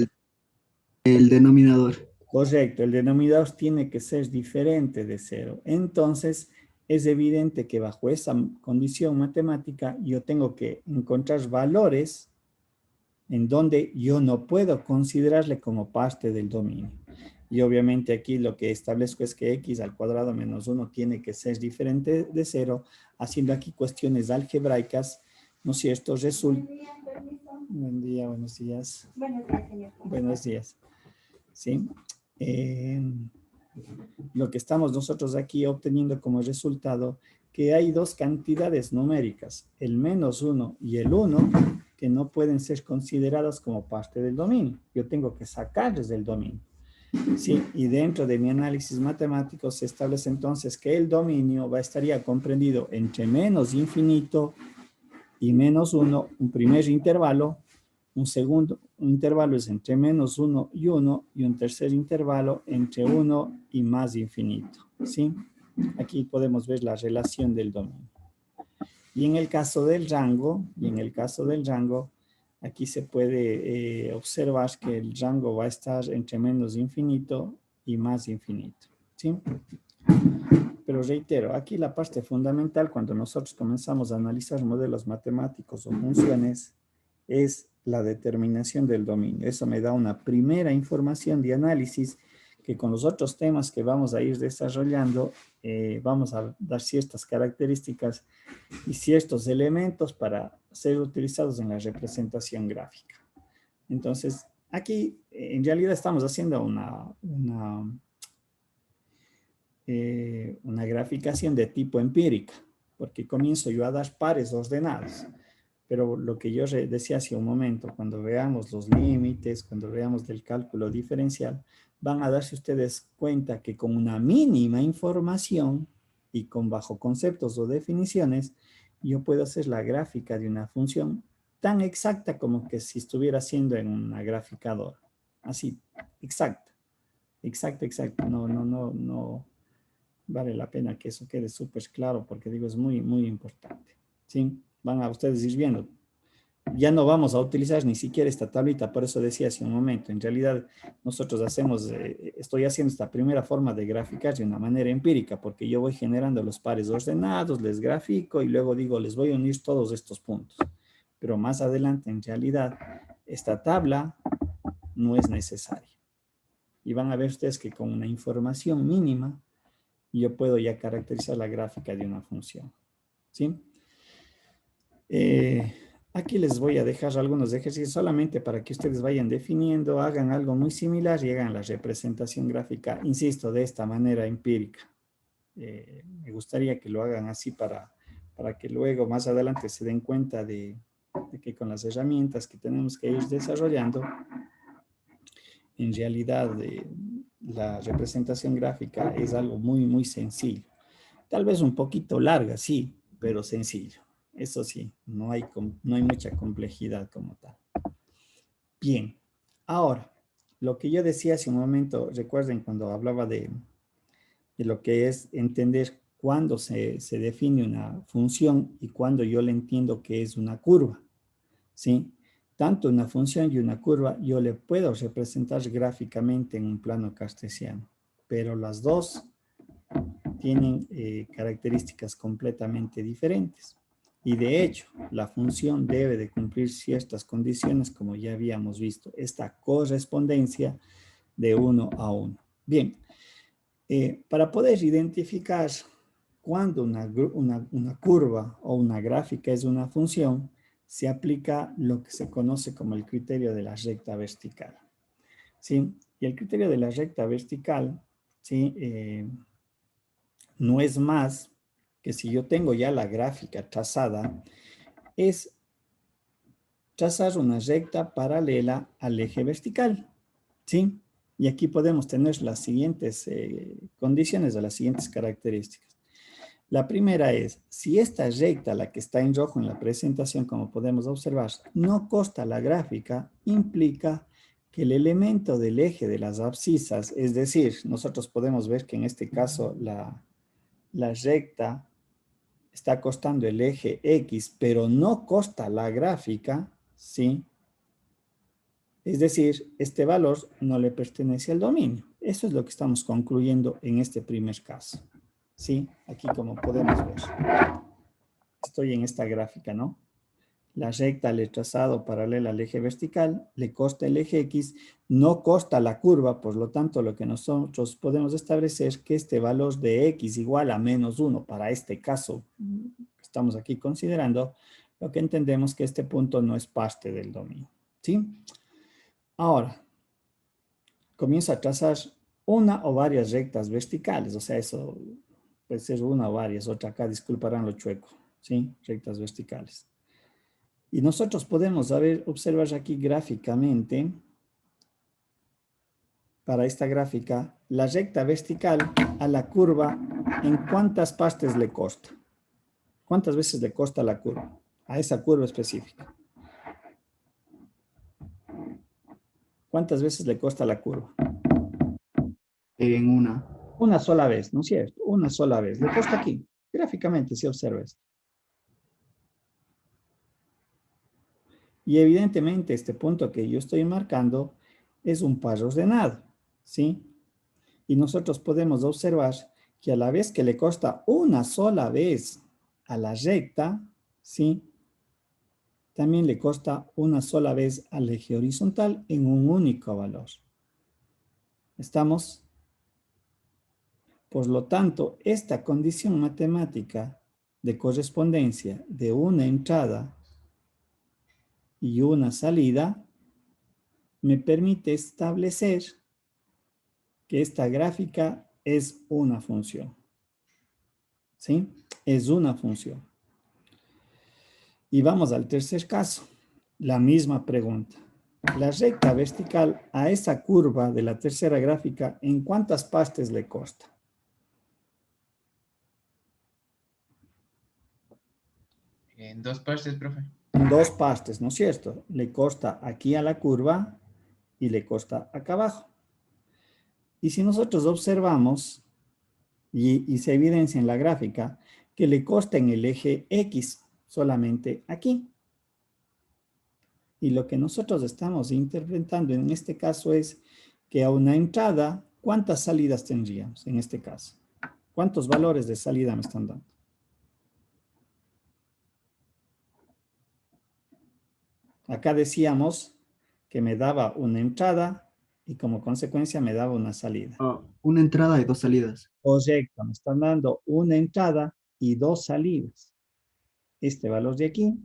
El denominador. Correcto, el denominador tiene que ser diferente de 0. Entonces, es evidente que bajo esa condición matemática yo tengo que encontrar valores en donde yo no puedo considerarle como parte del dominio. Y obviamente aquí lo que establezco es que x al cuadrado menos 1 tiene que ser diferente de 0, haciendo aquí cuestiones algebraicas, ¿no es cierto? Buen día, buenos días. Buenos días, señor. Buenos días. ¿Sí? Lo que estamos nosotros aquí obteniendo como resultado, que hay dos cantidades numéricas, el menos 1 y el 1, que no pueden ser consideradas como parte del dominio. Yo tengo que sacarles del dominio. Sí, y dentro de mi análisis matemático se establece entonces que el dominio estaría comprendido entre menos infinito y menos 1, un primer intervalo. Un segundo intervalo es entre menos 1 y 1, y un tercer intervalo entre 1 y más infinito. ¿Sí? Aquí podemos ver la relación del dominio. Y en el caso del rango, aquí se puede observar que el rango va a estar entre menos infinito y más infinito. ¿Sí? Pero reitero, aquí la parte fundamental cuando nosotros comenzamos a analizar modelos matemáticos o funciones es la determinación del dominio. Eso me da una primera información de análisis que con los otros temas que vamos a ir desarrollando, vamos a dar ciertas características y ciertos elementos para ser utilizados en la representación gráfica. Entonces, aquí en realidad estamos haciendo una graficación de tipo empírica, porque comienzo yo a dar pares ordenados. Pero lo que yo decía hace un momento, cuando veamos los límites, cuando veamos del cálculo diferencial, van a darse ustedes cuenta que con una mínima información y con bajo conceptos o definiciones, yo puedo hacer la gráfica de una función tan exacta como que si estuviera haciendo en una graficadora. Así, exacta. Exacto. No vale la pena que eso quede súper claro porque digo, es muy, muy importante. ¿Sí? Van a ustedes ir viendo. Ya no vamos a utilizar ni siquiera esta tablita, por eso decía hace un momento, en realidad nosotros estoy haciendo esta primera forma de graficar de una manera empírica, porque yo voy generando los pares ordenados, les grafico y luego digo, les voy a unir todos estos puntos. Pero más adelante, en realidad, esta tabla no es necesaria. Y van a ver ustedes que con una información mínima, yo puedo ya caracterizar la gráfica de una función. ¿Sí? Aquí les voy a dejar algunos ejercicios solamente para que ustedes vayan definiendo, hagan algo muy similar y hagan la representación gráfica, insisto, de esta manera empírica. Me gustaría que lo hagan así para que luego más adelante se den cuenta de que con las herramientas que tenemos que ir desarrollando, en realidad la representación gráfica es algo muy, muy sencillo. Tal vez un poquito larga, sí, pero sencillo. Eso sí, no hay mucha complejidad como tal. Bien, ahora, lo que yo decía hace un momento, recuerden cuando hablaba de lo que es entender cuándo se define una función y cuándo yo le entiendo que es una curva, ¿sí? Tanto una función y una curva yo le puedo representar gráficamente en un plano cartesiano, pero las dos tienen características completamente diferentes. Y de hecho, la función debe de cumplir ciertas condiciones, como ya habíamos visto, esta correspondencia de 1 a 1. Bien, para poder identificar cuándo una curva o una gráfica es una función, se aplica lo que se conoce como el criterio de la recta vertical. ¿Sí? Y el criterio de la recta vertical, ¿sí? No es más que si yo tengo ya la gráfica trazada, es trazar una recta paralela al eje vertical, ¿sí? Y aquí podemos tener las siguientes condiciones o las siguientes características. La primera es, si esta recta, la que está en rojo en la presentación, como podemos observar, no corta la gráfica, implica que el elemento del eje de las abscisas, es decir, nosotros podemos ver que en este caso la recta está costando el eje X, pero no costa la gráfica, ¿sí? Es decir, este valor no le pertenece al dominio. Eso es lo que estamos concluyendo en este primer caso, ¿sí? Aquí como podemos ver. Estoy en esta gráfica, ¿no? La recta al trazado paralela al eje vertical, le costa el eje X, no costa la curva, por lo tanto, lo que nosotros podemos establecer es que este valor de X igual a menos 1, para este caso que estamos aquí considerando, lo que entendemos que este punto no es parte del dominio, ¿sí? Ahora, comienzo a trazar una o varias rectas verticales, o sea, eso puede ser una o varias, otra acá, disculparán lo chueco, ¿sí? Rectas verticales. Y nosotros podemos observar aquí gráficamente, para esta gráfica, la recta vertical a la curva, ¿en cuántas partes le costa? ¿Cuántas veces le costa la curva? A esa curva específica. ¿Cuántas veces le costa la curva? En una. Una sola vez, ¿no es cierto? Una sola vez. Le costa aquí, gráficamente, si observa esto. Y evidentemente este punto que yo estoy marcando es un par ordenado, ¿sí? Y nosotros podemos observar que a la vez que le costa una sola vez a la recta, ¿sí? También le costa una sola vez al eje horizontal en un único valor. ¿Estamos? Por lo tanto, esta condición matemática de correspondencia de una entrada y una salida me permite establecer que esta gráfica es una función. ¿Sí? es una función. Y vamos al tercer caso. La misma pregunta. La recta vertical a esa curva de la tercera gráfica, ¿en cuántas partes le consta? En 2 partes, profe. En 2 partes, ¿no es cierto? Le consta aquí a la curva y le consta acá abajo. Y si nosotros observamos, y se evidencia en la gráfica, que le consta en el eje X, solamente aquí. Y lo que nosotros estamos interpretando en este caso es que a una entrada, ¿cuántas salidas tendríamos en este caso? ¿Cuántos valores de salida me están dando? Acá decíamos que me daba una entrada y como consecuencia me daba una salida. Una entrada y 2 salidas. Correcto, me están dando una entrada y 2 salidas. Este valor de aquí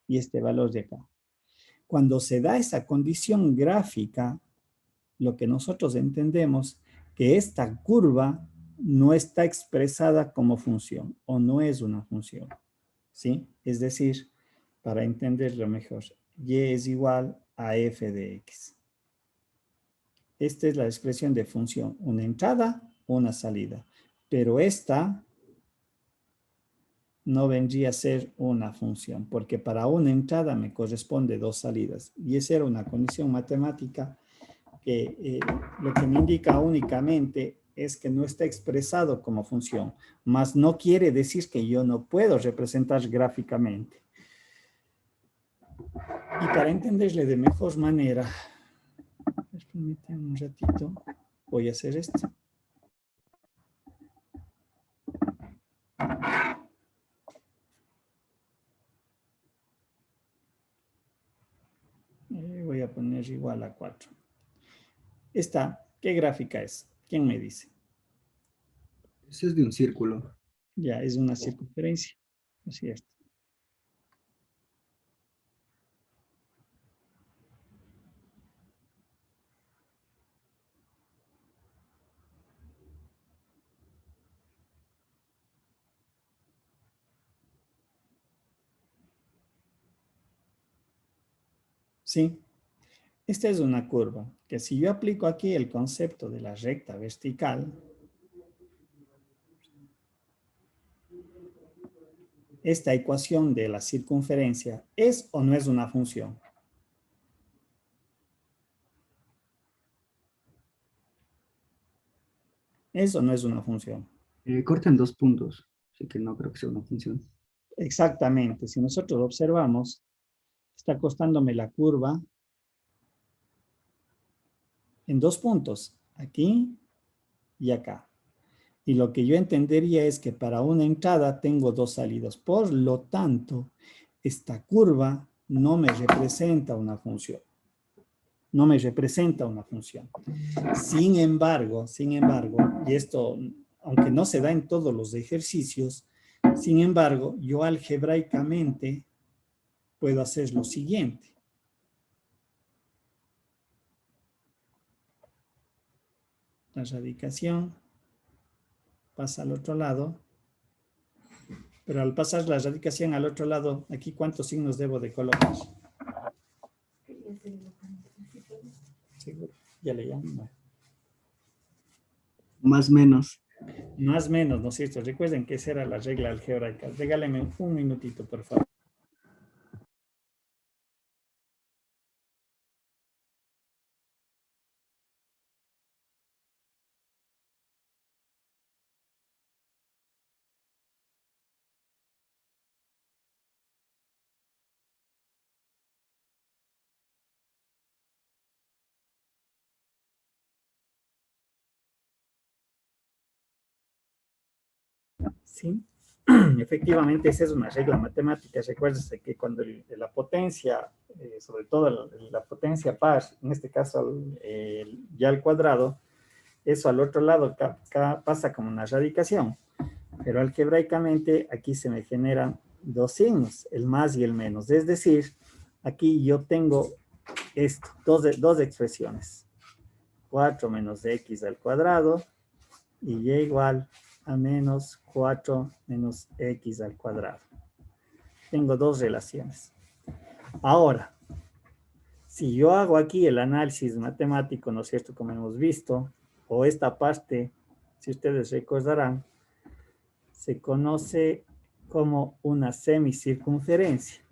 y este valor de acá. Cuando se da esa condición gráfica, lo que nosotros entendemos que esta curva no está expresada como función o no es una función, ¿sí? Es decir, para entenderlo mejor, y es igual a f de x. Esta es la expresión de función, una entrada, una salida, pero esta no vendría a ser una función, porque para una entrada me corresponde 2 salidas, y esa era una condición matemática que lo que me indica únicamente es que no está expresado como función, mas no quiere decir que yo no puedo representar gráficamente. Y para entenderle de mejor manera, permítanme un ratito, voy a hacer esto. Voy a poner igual a 4. Esta, ¿qué gráfica es? ¿Quién me dice? Ese es de un círculo. Ya, es una circunferencia, ¿no es cierto? Sí, esta es una curva, que si yo aplico aquí el concepto de la recta vertical, esta ecuación de la circunferencia, ¿es o no es una función? ¿Es o no es una función? Corta en 2 puntos, así que no creo que sea una función. Exactamente, si nosotros observamos, está costándome la curva en 2 puntos, aquí y acá. Y lo que yo entendería es que para una entrada tengo 2 salidas. Por lo tanto, esta curva no me representa una función. No me representa una función. Sin embargo, y esto, aunque no se da en todos los ejercicios, sin embargo, yo algebraicamente puedo hacer lo siguiente. La radicación pasa al otro lado, pero al pasar la radicación al otro lado, aquí ¿cuántos signos debo de colocar? Seguro, ya le llamo. Más menos. Más o menos, ¿no es cierto? Recuerden que esa era la regla algebraica. Regálenme un minutito, por favor. Sí, efectivamente esa es una regla matemática. Recuérdense que cuando la potencia, sobre todo la potencia par, en este caso ya al cuadrado, eso al otro lado pasa como una radicación. Pero algebraicamente aquí se me generan 2 signos, el más y el menos. Es decir, aquí yo tengo esto, dos expresiones. 4 menos x al cuadrado y y igual a menos 4 menos x al cuadrado. Tengo dos relaciones. Ahora, si yo hago aquí el análisis matemático, ¿no es cierto? Como hemos visto, o esta parte, si ustedes recordarán, se conoce como una semicircunferencia.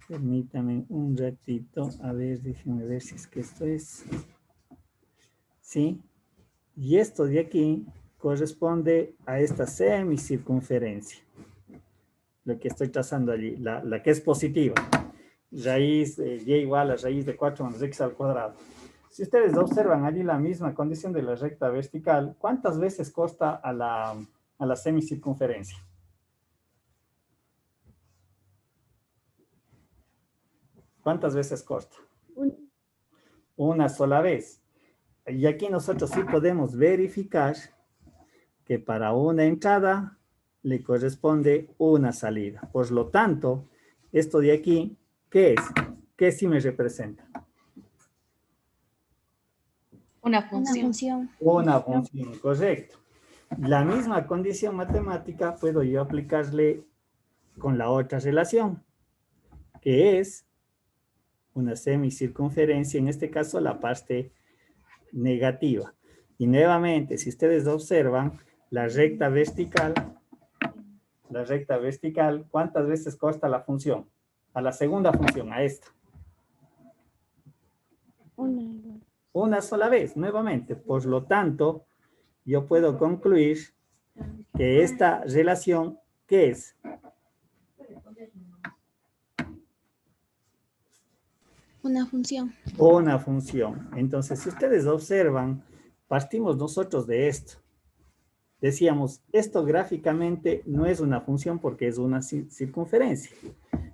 Permítanme un ratito, a ver, déjenme ver si es que esto es. ¿Sí? Y esto de aquí corresponde a esta semicircunferencia. Lo que estoy trazando allí, la que es positiva. Raíz y igual a raíz de 4 menos x al cuadrado. Si ustedes observan allí la misma condición de la recta vertical, ¿cuántas veces corta a la semicircunferencia? ¿Cuántas veces corta? Una sola vez. Y aquí nosotros sí podemos verificar que para una entrada le corresponde una salida. Por lo tanto, esto de aquí, ¿qué es? ¿Qué sí me representa? Una función. Una función, correcto. La misma condición matemática puedo yo aplicarle con la otra relación, que es una semicircunferencia, en este caso la parte negativa. Y nuevamente, si ustedes observan, la recta vertical, ¿cuántas veces corta la función? A la segunda función, a esta. Una sola vez, nuevamente. Por lo tanto, yo puedo concluir que esta relación, ¿qué es? Una función. Una función. Entonces, si ustedes observan, partimos nosotros de esto. Decíamos, esto gráficamente no es una función porque es una circunferencia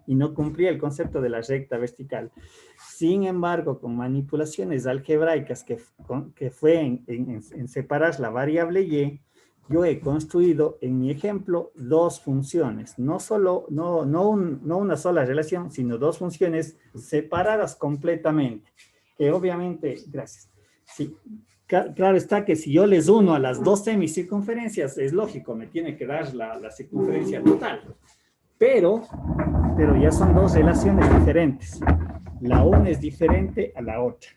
y no cumplía el concepto de la recta vertical. Sin embargo, con manipulaciones algebraicas que fue en separar la variable y, yo he construido en mi ejemplo dos funciones, no una sola relación, sino dos funciones separadas completamente, que obviamente, gracias, sí, claro está que si yo les uno a las dos semicircunferencias, es lógico, me tiene que dar la circunferencia total, pero ya son dos relaciones diferentes, la una es diferente a la otra,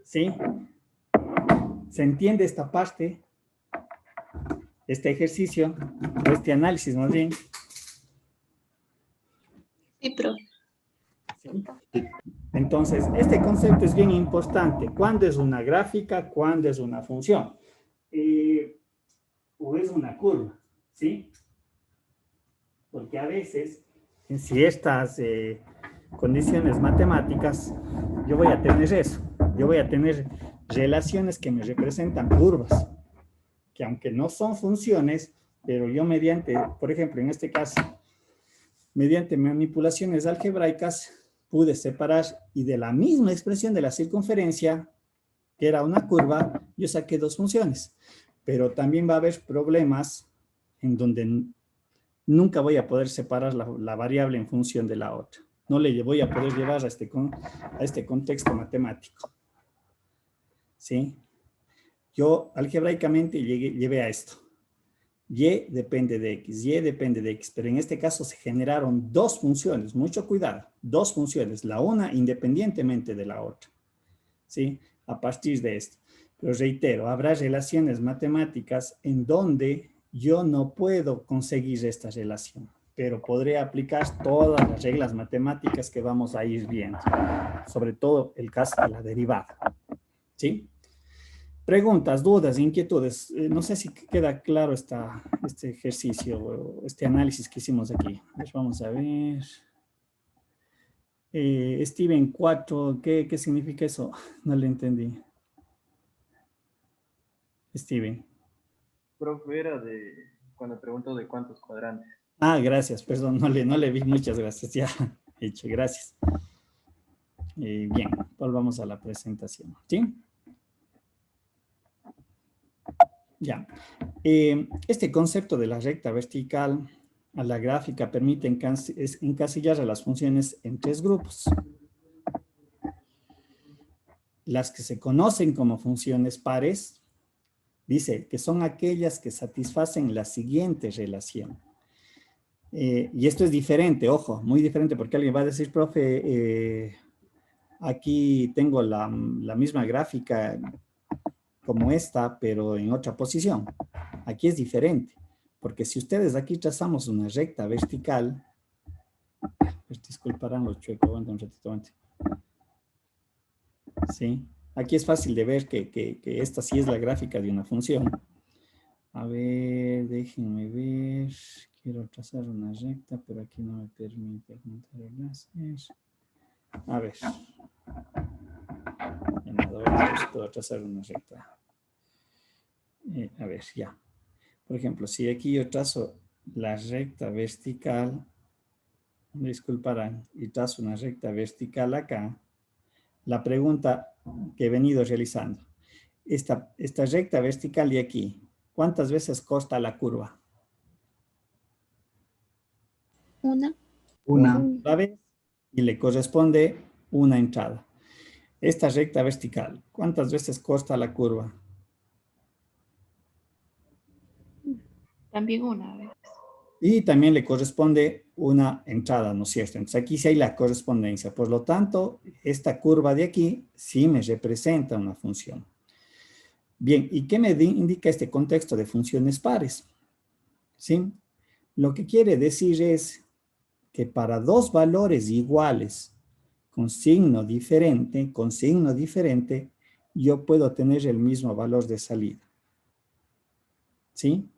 ¿sí? ¿Se entiende esta parte? Este ejercicio, este análisis más bien. Sí, profe. ¿Sí? Entonces, este concepto es bien importante. ¿Cuándo es una gráfica? ¿Cuándo es una función? O es una curva, ¿sí? Porque a veces, en ciertas condiciones matemáticas, yo voy a tener eso. Yo voy a tener relaciones que me representan curvas, que aunque no son funciones, pero yo mediante, por ejemplo, en este caso, mediante manipulaciones algebraicas, pude separar y de la misma expresión de la circunferencia, que era una curva, yo saqué dos funciones. Pero también va a haber problemas en donde nunca voy a poder separar la variable en función de la otra. No le voy a poder llevar a este contexto matemático. ¿Sí? Yo algebraicamente llevé a esto. Y depende de X, Y depende de X, pero en este caso se generaron dos funciones, mucho cuidado, dos funciones, la una independientemente de la otra, ¿sí? A partir de esto. Pero reitero, habrá relaciones matemáticas en donde yo no puedo conseguir esta relación, pero podré aplicar todas las reglas matemáticas que vamos a ir viendo, sobre todo el caso de la derivada, ¿sí? Preguntas, dudas, inquietudes. No sé si queda claro este ejercicio, este análisis que hicimos aquí. Vamos a ver. Steven 4, ¿qué significa eso? No le entendí. Steven. Profe, era de cuando pregunto de cuántos cuadrantes. Ah, gracias, perdón, no le vi, muchas gracias, ya hecho, gracias. Bien, volvamos a la presentación, ¿sí? Ya, este concepto de la recta vertical a la gráfica permite encasillar a las funciones en tres grupos. Las que se conocen como funciones pares, Dice que son aquellas que satisfacen la siguiente relación. Y esto es diferente, ojo, muy diferente, porque alguien va a decir, profe, aquí tengo la misma gráfica como esta, pero en otra posición. Aquí es diferente, porque si ustedes aquí trazamos una recta vertical, pues disculparán los chuecos, aguanta un ratito, aguante. ¿Sí? Aquí es fácil de ver que esta sí es la gráfica de una función. A ver, déjenme ver. Quiero trazar una recta, pero aquí no me permite juntar enlaces. A ver. En Adobe puedo trazar una recta. A ver, ya. Por ejemplo, si aquí yo trazo la recta vertical, disculparán, y trazo una recta vertical acá, la pregunta que he venido realizando, esta recta vertical de aquí, ¿cuántas veces corta la curva? Una. Una vez, y le corresponde una entrada. Esta recta vertical, ¿cuántas veces corta la curva? También una vez. Y también le corresponde una entrada, ¿no es cierto? Entonces aquí sí hay la correspondencia. Por lo tanto, esta curva de aquí sí me representa una función. Bien, ¿y qué me indica este contexto de funciones pares? ¿Sí? Lo que quiere decir es que para dos valores iguales con signo diferente, yo puedo tener el mismo valor de salida. ¿Sí?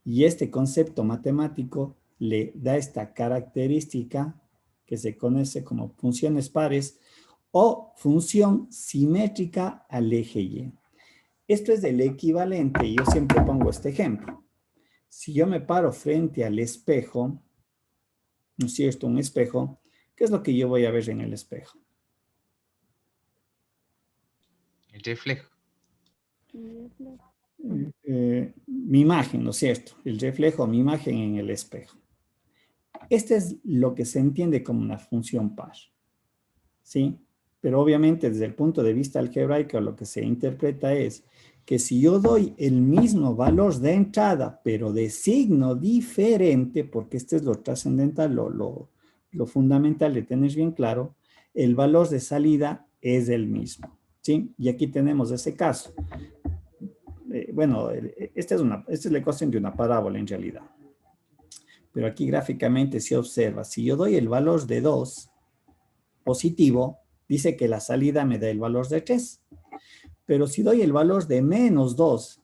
Y este concepto matemático le da esta característica que se conoce como funciones pares o función simétrica al eje Y. Esto es el equivalente, y yo siempre pongo este ejemplo. Si yo me paro frente al espejo, ¿no es cierto? Un espejo, ¿qué es lo que yo voy a ver en el espejo? El reflejo. Mi imagen, ¿no es cierto? El reflejo, mi imagen en el espejo. Este es lo que se entiende como una función par, ¿sí? Pero obviamente desde el punto de vista algebraico lo que se interpreta es que si yo doy el mismo valor de entrada, pero de signo diferente, porque este es lo trascendental, lo fundamental de tener bien claro, el valor de salida es el mismo, ¿sí? Y aquí tenemos ese caso. Bueno, esta es la ecuación de una parábola en realidad. Pero aquí gráficamente se observa, si yo doy el valor de 2 positivo, dice que la salida me da el valor de 3. Pero si doy el valor de menos 2,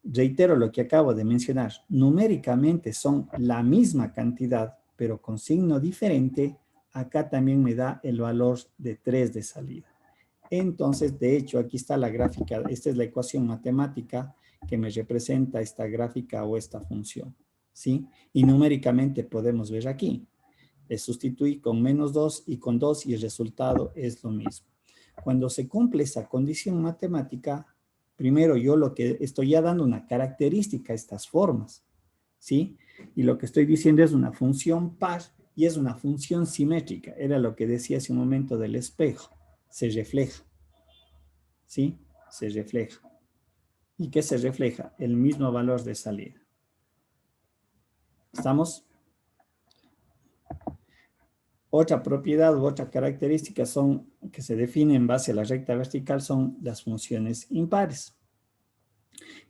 reitero lo que acabo de mencionar, numéricamente son la misma cantidad, pero con signo diferente, acá también me da el valor de 3 de salida. Entonces, de hecho, aquí está la gráfica, esta es la ecuación matemática que me representa esta gráfica o esta función, ¿sí? Y numéricamente podemos ver aquí, le sustituí con menos 2 y con 2 y el resultado es lo mismo. Cuando se cumple esa condición matemática, primero yo lo que estoy ya dando una característica a estas formas, ¿sí? Y lo que estoy diciendo es una función par y es una función simétrica. Era lo que decía hace un momento del espejo. Se refleja, ¿sí? Se refleja. ¿Y qué se refleja? El mismo valor de salida. ¿Estamos? Otra propiedad u otra característica son, que se define en base a la recta vertical son las funciones impares.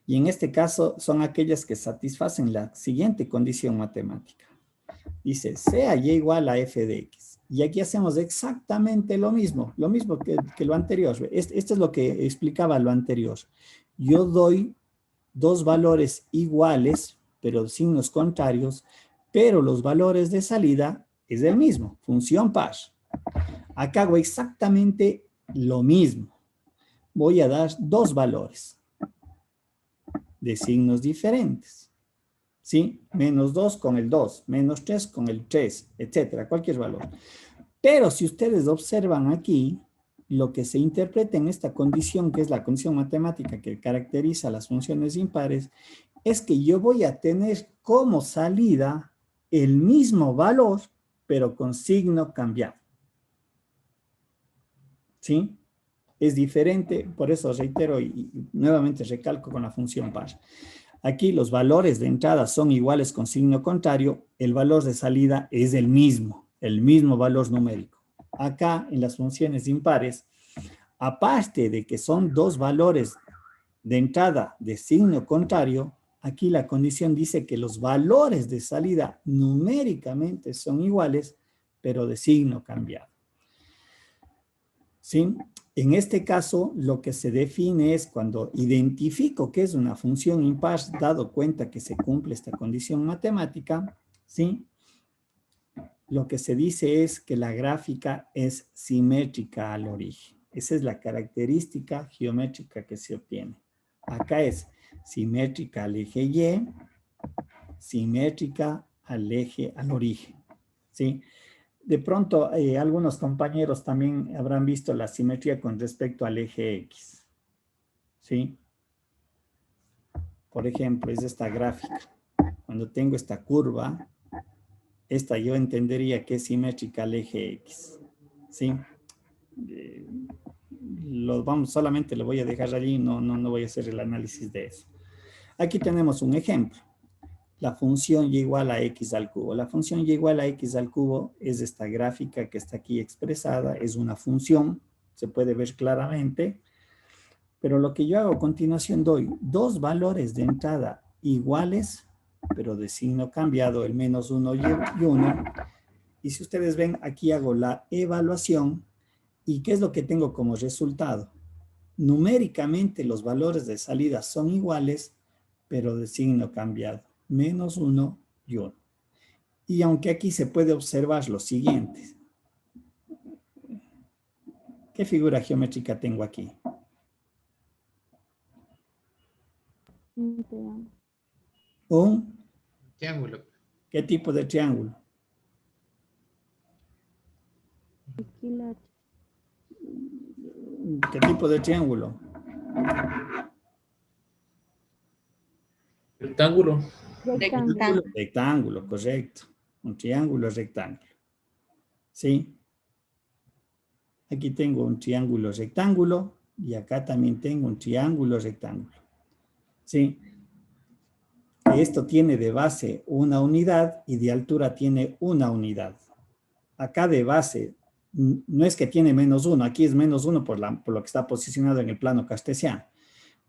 Y en este caso son aquellas que satisfacen la siguiente condición matemática. Dice, sea y igual a f de x. Y aquí hacemos exactamente lo mismo que lo anterior. Esto es lo que explicaba lo anterior. Yo doy dos valores iguales, pero signos contrarios, pero los valores de salida es el mismo, función par. Acá hago exactamente lo mismo. Voy a dar dos valores de signos diferentes. ¿Sí? Menos 2 con el 2, menos 3 con el 3, etcétera, cualquier valor. Pero si ustedes observan aquí, lo que se interpreta en esta condición, que es la condición matemática que caracteriza las funciones impares, es que yo voy a tener como salida el mismo valor, pero con signo cambiado. ¿Sí? es diferente, por eso reitero y nuevamente recalco con la función par. Aquí los valores de entrada son iguales con signo contrario, el valor de salida es el mismo valor numérico. Acá en las funciones impares, aparte de que son dos valores de entrada de signo contrario, aquí la condición dice que los valores de salida numéricamente son iguales, pero de signo cambiado. ¿Sí? En este caso, lo que se define es cuando identifico que es una función impar, dado cuenta que se cumple esta condición matemática, ¿sí? Lo que se dice es que la gráfica es simétrica al origen. Esa es la característica geométrica que se obtiene. Acá es simétrica al eje Y, simétrica al origen, ¿sí? De pronto, algunos compañeros también habrán visto la simetría con respecto al eje X, ¿sí? Por ejemplo, es esta gráfica. Cuando tengo esta curva, esta yo entendería que es simétrica al eje X, ¿sí? Solamente lo voy a dejar allí, no voy a hacer el análisis de eso. Aquí tenemos un ejemplo. La función y igual a x al cubo. La función y igual a x al cubo es esta gráfica que está aquí expresada, es una función, se puede ver claramente, pero lo que yo hago a continuación doy dos valores de entrada iguales, pero de signo cambiado, el menos 1 y 1, y si ustedes ven, aquí hago la evaluación, ¿y qué es lo que tengo como resultado? Numéricamente los valores de salida son iguales, pero de signo cambiado. Menos 1 y 1. Y aunque aquí se puede observar lo siguiente. ¿Qué figura geométrica tengo aquí? ¿Un? Triángulo. ¿Qué tipo de triángulo? ¿Qué tipo de triángulo? Rectángulo. Rectángulo. Rectángulo, correcto. Un triángulo rectángulo. ¿Sí? Aquí tengo un triángulo rectángulo y acá también tengo un triángulo rectángulo. ¿Sí? Esto tiene de base una unidad y de altura tiene una unidad. Acá de base no es que tiene menos 1, aquí es menos 1 por lo que está posicionado en el plano cartesiano,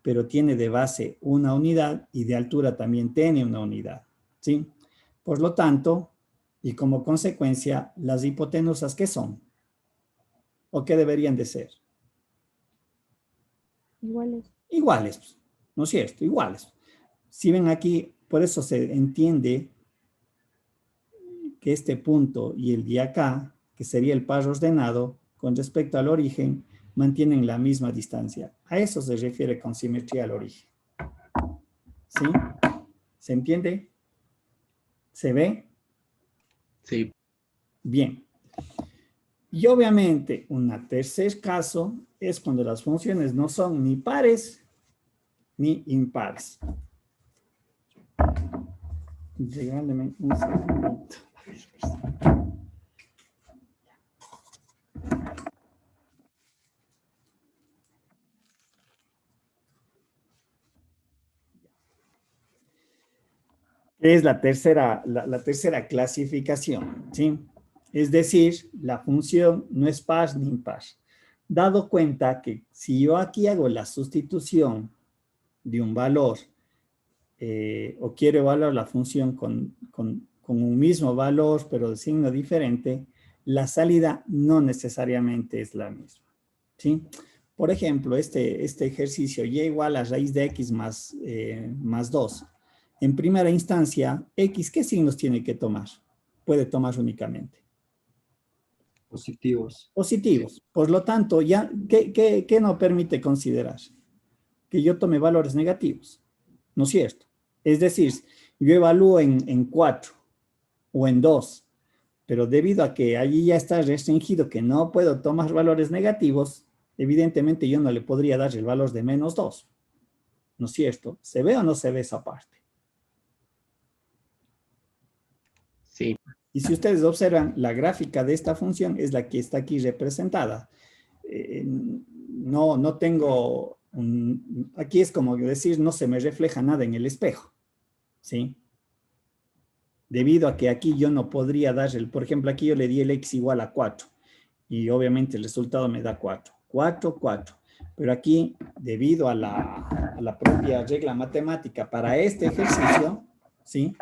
pero tiene de base una unidad y de altura también tiene una unidad, ¿sí? Por lo tanto, y como consecuencia, las hipotenusas, ¿qué son? ¿O qué deberían de ser? Iguales. Iguales, ¿no es cierto? Iguales. Si ven aquí, por eso se entiende que este punto y el de acá, que sería el par ordenado, con respecto al origen, mantienen la misma distancia. A eso se refiere con simetría al origen. ¿Sí? ¿Se entiende? ¿Se ve? Sí. Bien. Y obviamente, un tercer caso es cuando las funciones no son ni pares ni impares. Regálenme un segundito. Es la tercera clasificación, ¿sí? Es decir, la función no es par ni impar. Dado cuenta que si yo aquí hago la sustitución de un valor o quiero evaluar la función con un mismo valor pero de signo diferente, la salida no necesariamente es la misma, ¿sí? Por ejemplo, este ejercicio y igual a raíz de x más 2. En primera instancia, x, ¿qué signos tiene que tomar? Puede tomar únicamente Positivos. positivos. Por lo tanto, ya, ¿qué no permite considerar? Que yo tome valores negativos, ¿no es cierto? Es decir, yo evalúo en 4 o en 2, pero debido a que allí ya está restringido que no puedo tomar valores negativos, evidentemente yo no le podría dar el valor de menos 2, ¿no es cierto? ¿Se ve o no se ve esa parte? Sí. Y si ustedes observan, la gráfica de esta función es la que está aquí representada. no tengo, aquí es como decir, no se me refleja nada en el espejo, ¿sí? Debido a que aquí yo no podría dar, por ejemplo, aquí yo le di el x igual a 4, y obviamente el resultado me da 4. 4, 4. Pero aquí, debido a la propia regla matemática para este ejercicio, ¿sí?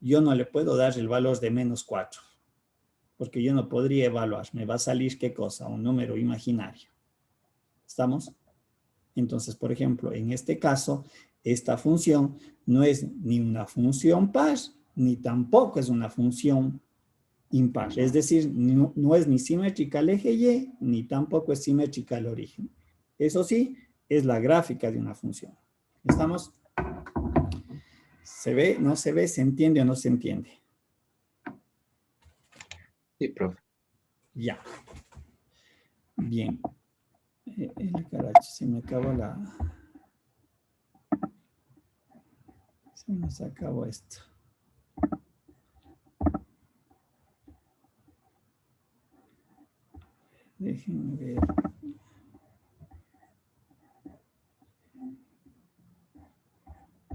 Yo no le puedo dar el valor de menos 4, porque yo no podría evaluar. Me va a salir, ¿qué cosa? Un número imaginario. ¿Estamos? Entonces, por ejemplo, en este caso, esta función no es ni una función par, ni tampoco es una función impar. Es decir, no es ni simétrica al eje Y, ni tampoco es simétrica al origen. Eso sí, es la gráfica de una función. ¿Estamos? ¿Se ve? ¿No se ve? ¿Se entiende o no se entiende? Sí, profe. Ya. Bien. El caracho, se me acabó se nos acabó esto. Déjenme ver.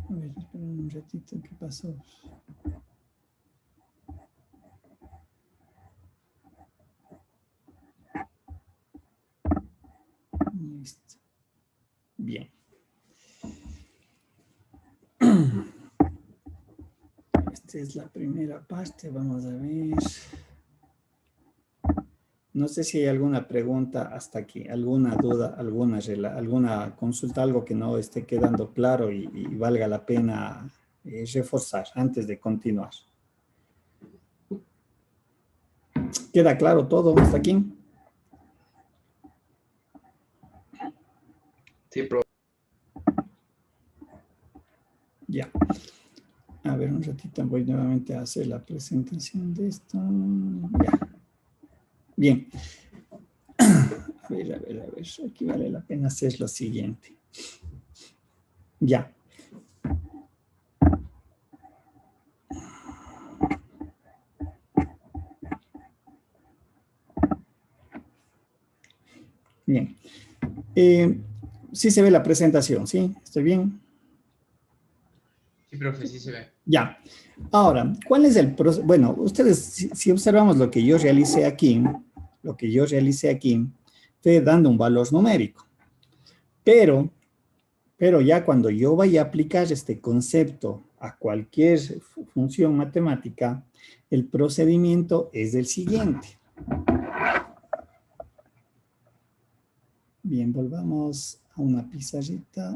A ver, esperen un ratito, ¿qué pasó? Listo. Bien. Esta es la primera parte, vamos a ver. No sé si hay alguna pregunta hasta aquí, alguna duda, alguna consulta, algo que no esté quedando claro y valga la pena reforzar antes de continuar. ¿Queda claro todo hasta aquí? Sí, profe. Ya. A ver, un ratito voy nuevamente a hacer la presentación de esto. Ya. Bien. A ver. Aquí vale la pena hacer lo siguiente. Ya. Bien. Sí se ve la presentación, ¿sí? ¿Estoy bien? Sí, profe, sí se ve. Ya. Ahora, ¿cuál es el proceso? Bueno, ustedes, si observamos lo que yo realicé aquí, estoy dando un valor numérico. Pero ya cuando yo vaya a aplicar este concepto a cualquier función matemática, el procedimiento es el siguiente. Bien, volvamos a una pizarrita.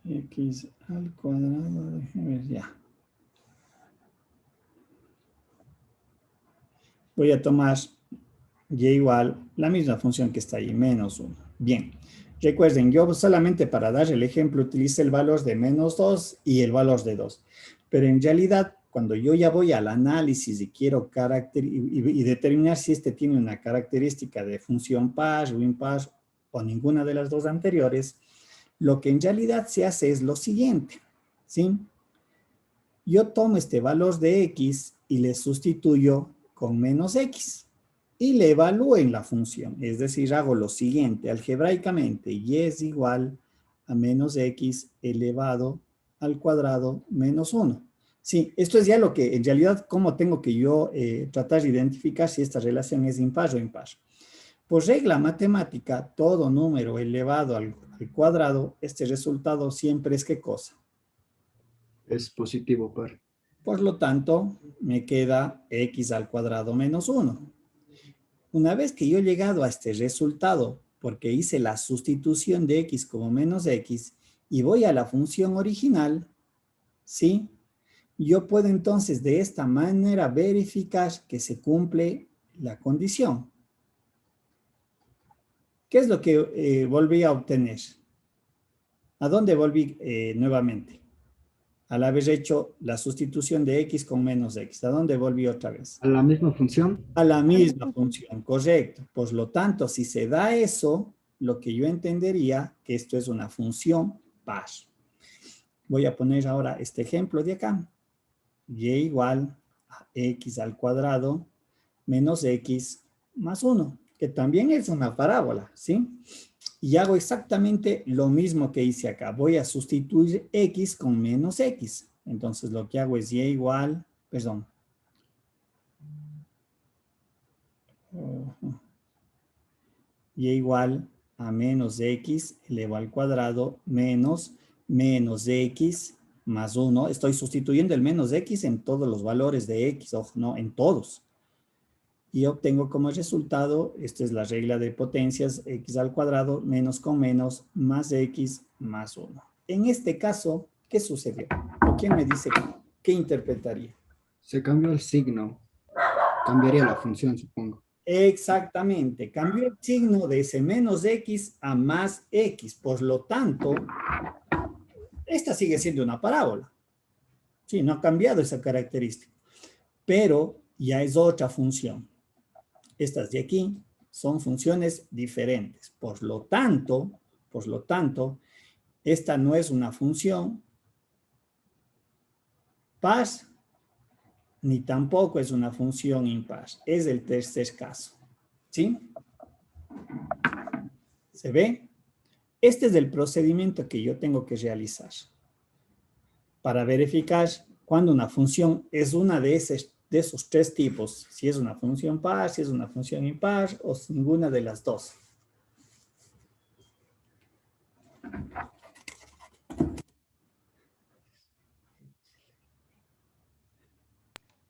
X al cuadrado, déjame ver ya. Voy a tomar y igual la misma función que está ahí, menos 1. Bien, recuerden, yo solamente para dar el ejemplo utilicé el valor de menos 2 y el valor de 2. Pero en realidad, cuando yo ya voy al análisis y quiero y determinar si este tiene una característica de función par o impar o ninguna de las dos anteriores, lo que en realidad se hace es lo siguiente, ¿sí? Yo tomo este valor de x y le sustituyo con menos x y le evalúo en la función. Es decir, hago lo siguiente, algebraicamente, y es igual a menos x elevado al cuadrado menos 1. Sí, esto es ya lo que, en realidad, cómo tengo que yo tratar de identificar si esta relación es impar o impar. Por regla matemática, todo número elevado al cuadrado, este resultado siempre es ¿qué cosa? Es positivo par. Por lo tanto, me queda x al cuadrado menos 1. Una vez que yo he llegado a este resultado, porque hice la sustitución de x como menos x, y voy a la función original, ¿sí? Yo puedo entonces de esta manera verificar que se cumple la condición. ¿Qué es lo que volví a obtener? ¿A dónde volví nuevamente? Al haber hecho la sustitución de x con menos x. ¿A dónde volví otra vez? ¿A la misma función? A la misma función, correcto. Por lo tanto, si se da eso, lo que yo entendería que esto es una función par. Voy a poner ahora este ejemplo de acá. y igual a x al cuadrado menos x más 1, que también es una parábola, ¿sí? Y hago exactamente lo mismo que hice acá. Voy a sustituir x con menos x. Entonces lo que hago es y igual, perdón. Y igual a menos x elevado al cuadrado menos x más 1. Estoy sustituyendo el menos x en todos los valores de x, ojo, no, en todos. Y obtengo como resultado, esta es la regla de potencias, x al cuadrado menos con menos más x más 1. En este caso, ¿qué sucedió? ¿Quién me dice qué interpretaría? Se cambió el signo. Cambiaría la función, supongo. Exactamente, cambió el signo de ese menos x a más x. Por lo tanto, esta sigue siendo una parábola. Sí, no ha cambiado esa característica. Pero ya es otra función. Estas de aquí son funciones diferentes. Por lo tanto, esta no es una función par, ni tampoco es una función impar. Es el tercer caso. ¿Sí? ¿Se ve? Este es el procedimiento que yo tengo que realizar para verificar cuando una función es una de esos tres tipos. Si es una función par, si es una función impar o ninguna de las dos.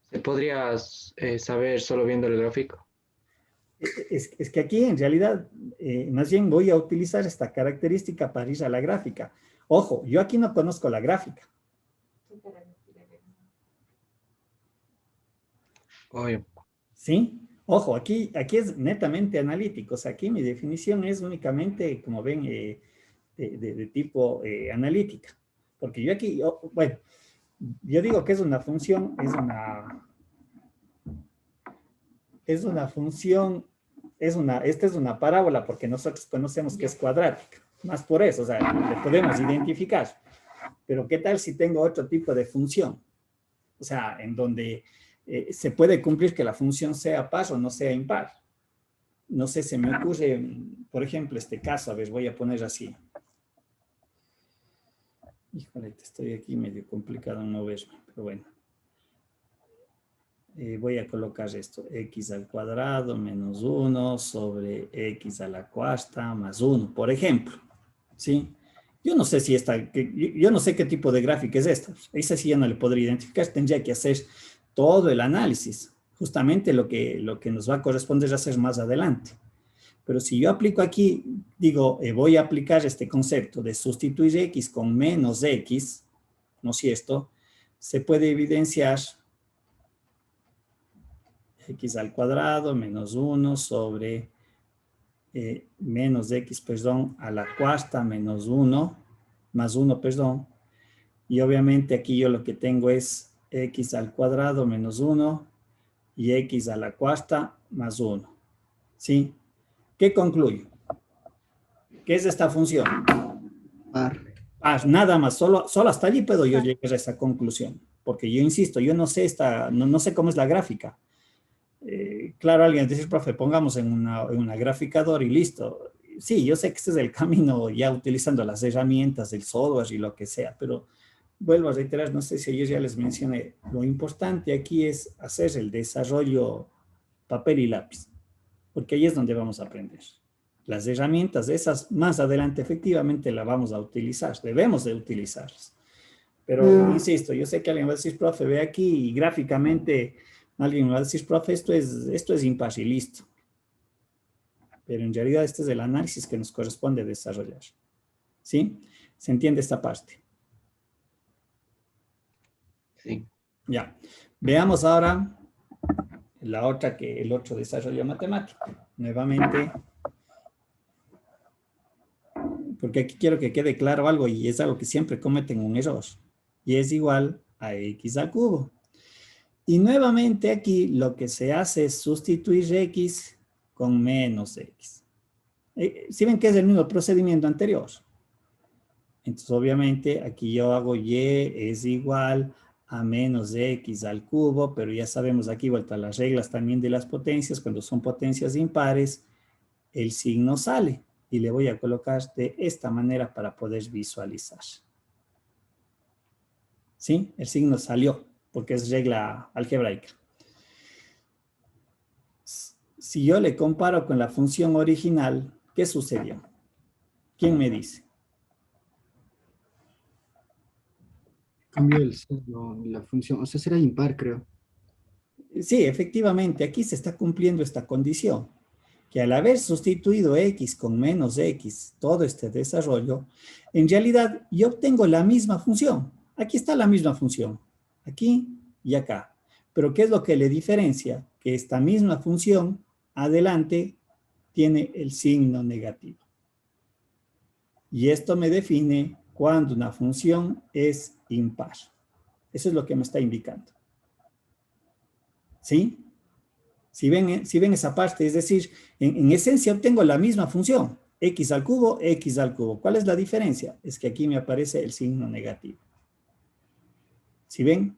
¿Se podría saber solo viendo el gráfico? Es que aquí en realidad más bien voy a utilizar esta característica para ir a la gráfica. Ojo, yo aquí no conozco la gráfica. Oye, ¿Sí? Ojo, aquí es netamente analítico. O sea, aquí mi definición es únicamente, como ven, de tipo analítica. Porque yo aquí, bueno, yo digo que es una función, esta es una parábola porque nosotros conocemos que es cuadrática. Más por eso, o sea, le podemos identificar. Pero ¿qué tal si tengo otro tipo de función? O sea, en donde se puede cumplir que la función sea par o no sea impar. No sé, se me ocurre, por ejemplo, este caso. A ver, voy a poner así. Híjole, estoy aquí medio complicado en moverme, pero bueno. Voy a colocar esto, x al cuadrado menos 1 sobre x a la cuarta más 1, por ejemplo. ¿Sí? Yo no sé si yo no sé qué tipo de gráfica es esta. Esa sí ya no le podría identificar. Tendría que hacer todo el análisis. Justamente lo que nos va a corresponder hacer más adelante. Pero si yo aplico aquí, digo, voy a aplicar este concepto de sustituir x con menos x, ¿no es cierto? Se puede evidenciar x al cuadrado menos 1 sobre menos x, perdón, a la cuarta menos 1, más 1, perdón. Y obviamente aquí yo lo que tengo es x al cuadrado menos 1 y x a la cuarta más 1. ¿Sí? ¿Qué concluyo? ¿Qué es esta función? Par. Nada más, solo hasta allí puedo yo llegar a esa conclusión. Porque yo insisto, yo no sé no sé cómo es la gráfica. Claro, alguien dice, profe, pongamos en una graficadora y listo. Sí, yo sé que este es el camino ya utilizando las herramientas del software y lo que sea, pero vuelvo a reiterar, no sé si ayer ya les mencioné, lo importante aquí es hacer el desarrollo papel y lápiz, porque ahí es donde vamos a aprender. Las herramientas de esas más adelante efectivamente las vamos a utilizar, debemos de utilizarlas. Pero insisto, yo sé que alguien va a decir, profe, ve aquí y gráficamente alguien va a decir, profe, esto es impar y listo. Pero en realidad este es el análisis que nos corresponde desarrollar. ¿Sí? ¿Se entiende esta parte? sí. Ya. Veamos ahora el otro desarrollo matemático. Nuevamente, porque aquí quiero que quede claro algo y es algo que siempre cometen un error. Y es igual a x al cubo. Y nuevamente aquí lo que se hace es sustituir x con menos x. ¿Sí ven que es el mismo procedimiento anterior? Entonces obviamente aquí yo hago y es igual a menos de x al cubo, pero ya sabemos aquí vuelta las reglas también de las potencias, cuando son potencias impares, el signo sale y le voy a colocar de esta manera para poder visualizar. ¿Sí? El signo salió porque es regla algebraica. Si yo le comparo con la función original, ¿qué sucedió? ¿Quién me dice? Cambio el signo de la función. O sea, será impar, creo. Sí, efectivamente, aquí se está cumpliendo esta condición, que al haber sustituido x con menos x, todo este desarrollo, en realidad yo obtengo la misma función. Aquí está la misma función, aquí y acá. Pero ¿qué es lo que le diferencia? Que esta misma función, adelante, tiene el signo negativo. Y esto me define cuando una función es impar. Eso es lo que me está indicando. ¿Sí? Si ven esa parte, es decir, en esencia obtengo la misma función, x al cubo, x al cubo. ¿Cuál es la diferencia? Es que aquí me aparece el signo negativo. ¿Sí ven?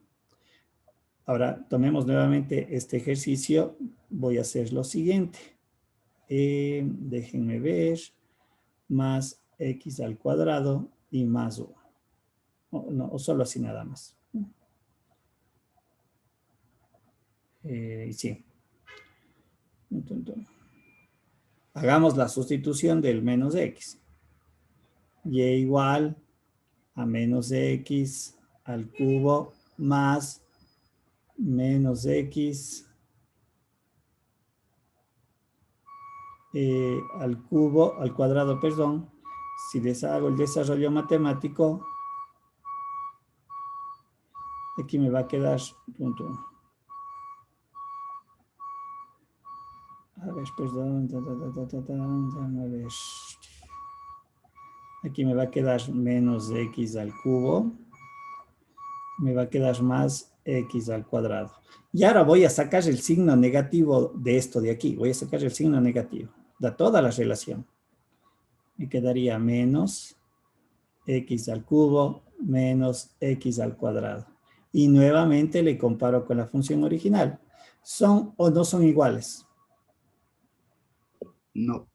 Ahora, tomemos nuevamente este ejercicio. Voy a hacer lo siguiente. Déjenme ver. Más x al cuadrado y más 1. O solo así nada más. Sí. Entonces, hagamos la sustitución del menos x. Y igual a menos x al cubo más menos x al cubo, al cuadrado, perdón. Si hago el desarrollo matemático, aquí me va a quedar punto. A ver, perdón. A ver. Aquí me va a quedar menos x al cubo. Me va a quedar más x al cuadrado. Y ahora voy a sacar el signo negativo de esto de aquí. Voy a sacar el signo negativo. Da toda la relación. Me quedaría menos x al cubo menos x al cuadrado. Y nuevamente le comparo con la función original. ¿Son o no son iguales? No.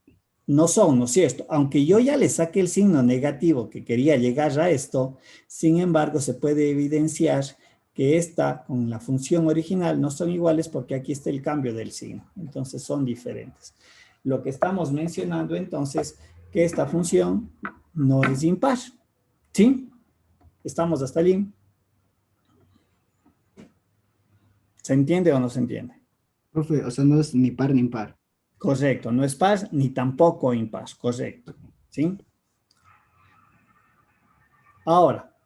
No son, ¿no es cierto? Aunque yo ya le saqué el signo negativo que quería llegar a esto, sin embargo se puede evidenciar que esta con la función original no son iguales porque aquí está el cambio del signo. Entonces son diferentes. Lo que estamos mencionando entonces que esta función no es impar. ¿Sí? ¿Estamos hasta allí? ¿Se entiende o no se entiende? Profe, o sea, no es ni par ni impar. Correcto, no es par ni tampoco impar, correcto. ¿Sí? Ahora,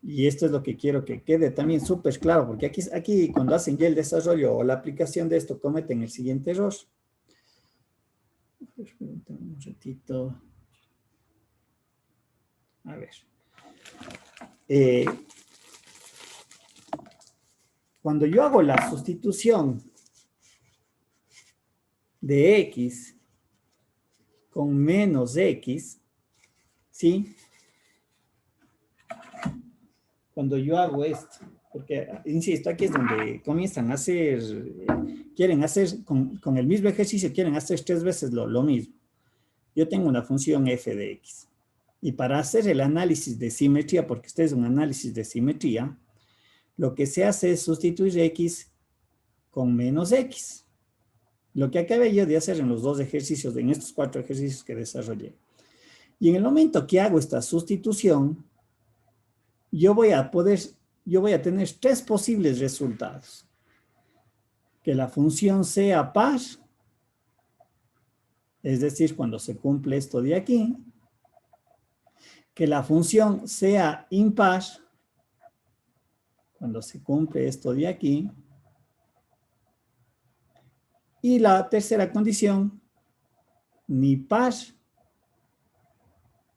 y esto es lo que quiero que quede también súper claro, porque aquí cuando hacen ya el desarrollo o la aplicación de esto, cometen el siguiente error. Un ratito. A ver. Cuando yo hago la sustitución de x con menos x, ¿sí? Cuando yo hago esto, porque, insisto, aquí es donde comienzan a hacer, quieren hacer, con el mismo ejercicio, quieren hacer 3 veces lo mismo. Yo tengo una función f de x. Y para hacer el análisis de simetría, porque este es un análisis de simetría, lo que se hace es sustituir x con menos x. Lo que acabé yo de hacer en los 2 ejercicios, en estos 4 ejercicios que desarrollé. Y en el momento que hago esta sustitución, yo voy a tener 3 posibles resultados. Que la función sea par, es decir, cuando se cumple esto de aquí. Que la función sea impar, cuando se cumple esto de aquí. Y la tercera condición, ni par,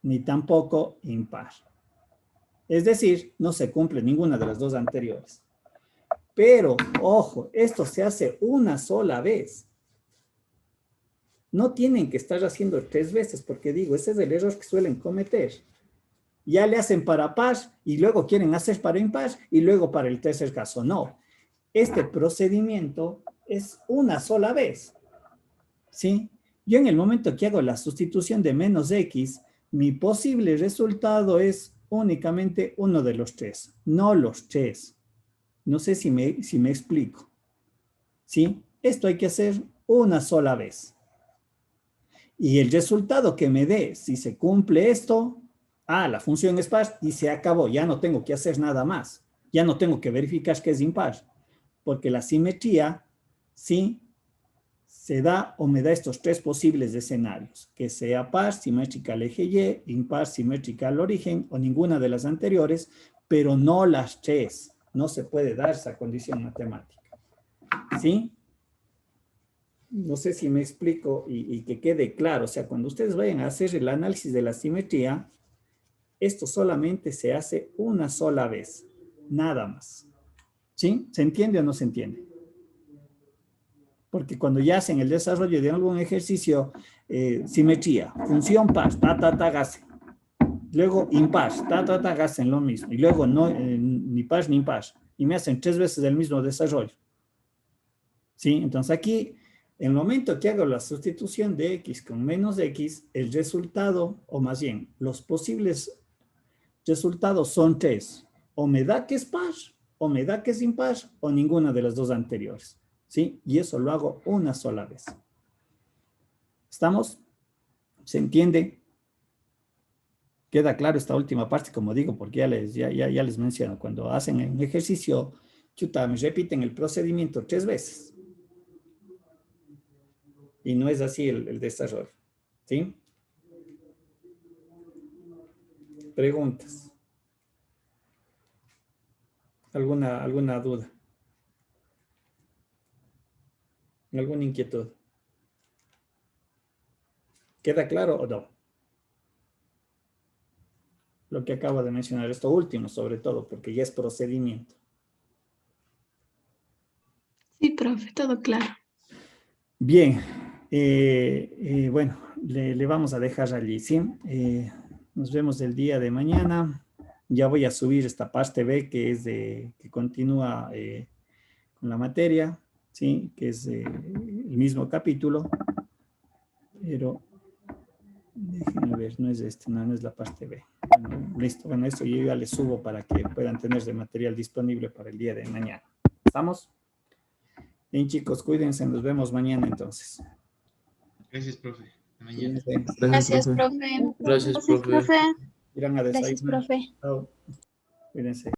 ni tampoco impar. Es decir, no se cumple ninguna de las 2 anteriores. Pero, ojo, esto se hace una sola vez. No tienen que estar haciendo 3 veces, porque digo, ese es el error que suelen cometer. Ya le hacen para par y luego quieren hacer para impar y luego para el tercer caso. No, este procedimiento es una sola vez, ¿sí? Yo en el momento que hago la sustitución de menos x, mi posible resultado es únicamente uno de los tres, no los tres. No sé si me explico, ¿sí? Esto hay que hacer una sola vez. Y el resultado que me dé, si se cumple esto, la función es par y se acabó. Ya no tengo que hacer nada más. Ya no tengo que verificar que es impar. Porque la simetría, sí, se da o me da estos tres posibles escenarios. Que sea par, simétrica al eje Y, impar, simétrica al origen, o ninguna de las anteriores, pero no las tres. No se puede dar esa condición matemática. ¿Sí? No sé si me explico y que quede claro. O sea, cuando ustedes vayan a hacer el análisis de la simetría, esto solamente se hace una sola vez, nada más. ¿Sí? ¿Se entiende o no se entiende? Porque cuando ya hacen el desarrollo de algún ejercicio, simetría, función par, hacen. Luego impar, hacen lo mismo. Y luego no, ni par ni impar. Y me hacen 3 veces el mismo desarrollo. ¿Sí? Entonces aquí, en el momento que hago la sustitución de x con menos x, el resultado, o más bien, los posibles resultados son 3. O me da que es par, o me da que es impar, o ninguna de las dos anteriores. ¿Sí? Y eso lo hago una sola vez. ¿Estamos? ¿Se entiende? Queda claro esta última parte, como digo, porque ya les menciono. Cuando hacen un ejercicio, me repiten el procedimiento 3 veces. Y no es así el desarrollo. ¿Sí? Preguntas. ¿Alguna duda? ¿Alguna inquietud? ¿Queda claro o no? Lo que acabo de mencionar, esto último sobre todo, porque ya es procedimiento. Sí, profe, todo claro. Bien, bueno, le vamos a dejar allí, ¿sí? Nos vemos el día de mañana. Ya voy a subir esta parte B que continúa con la materia, ¿sí? Que es el mismo capítulo, pero déjenme ver, no es no es la parte B. Bueno, listo, bueno, esto yo ya les subo para que puedan tener de material disponible para el día de mañana. ¿Estamos? Bien, chicos, cuídense, nos vemos mañana entonces. Gracias, profe. Hasta mañana. Gracias, profe. Gracias, profe. Irán a Gracias, desayunar. profe. Chao. Cuídense.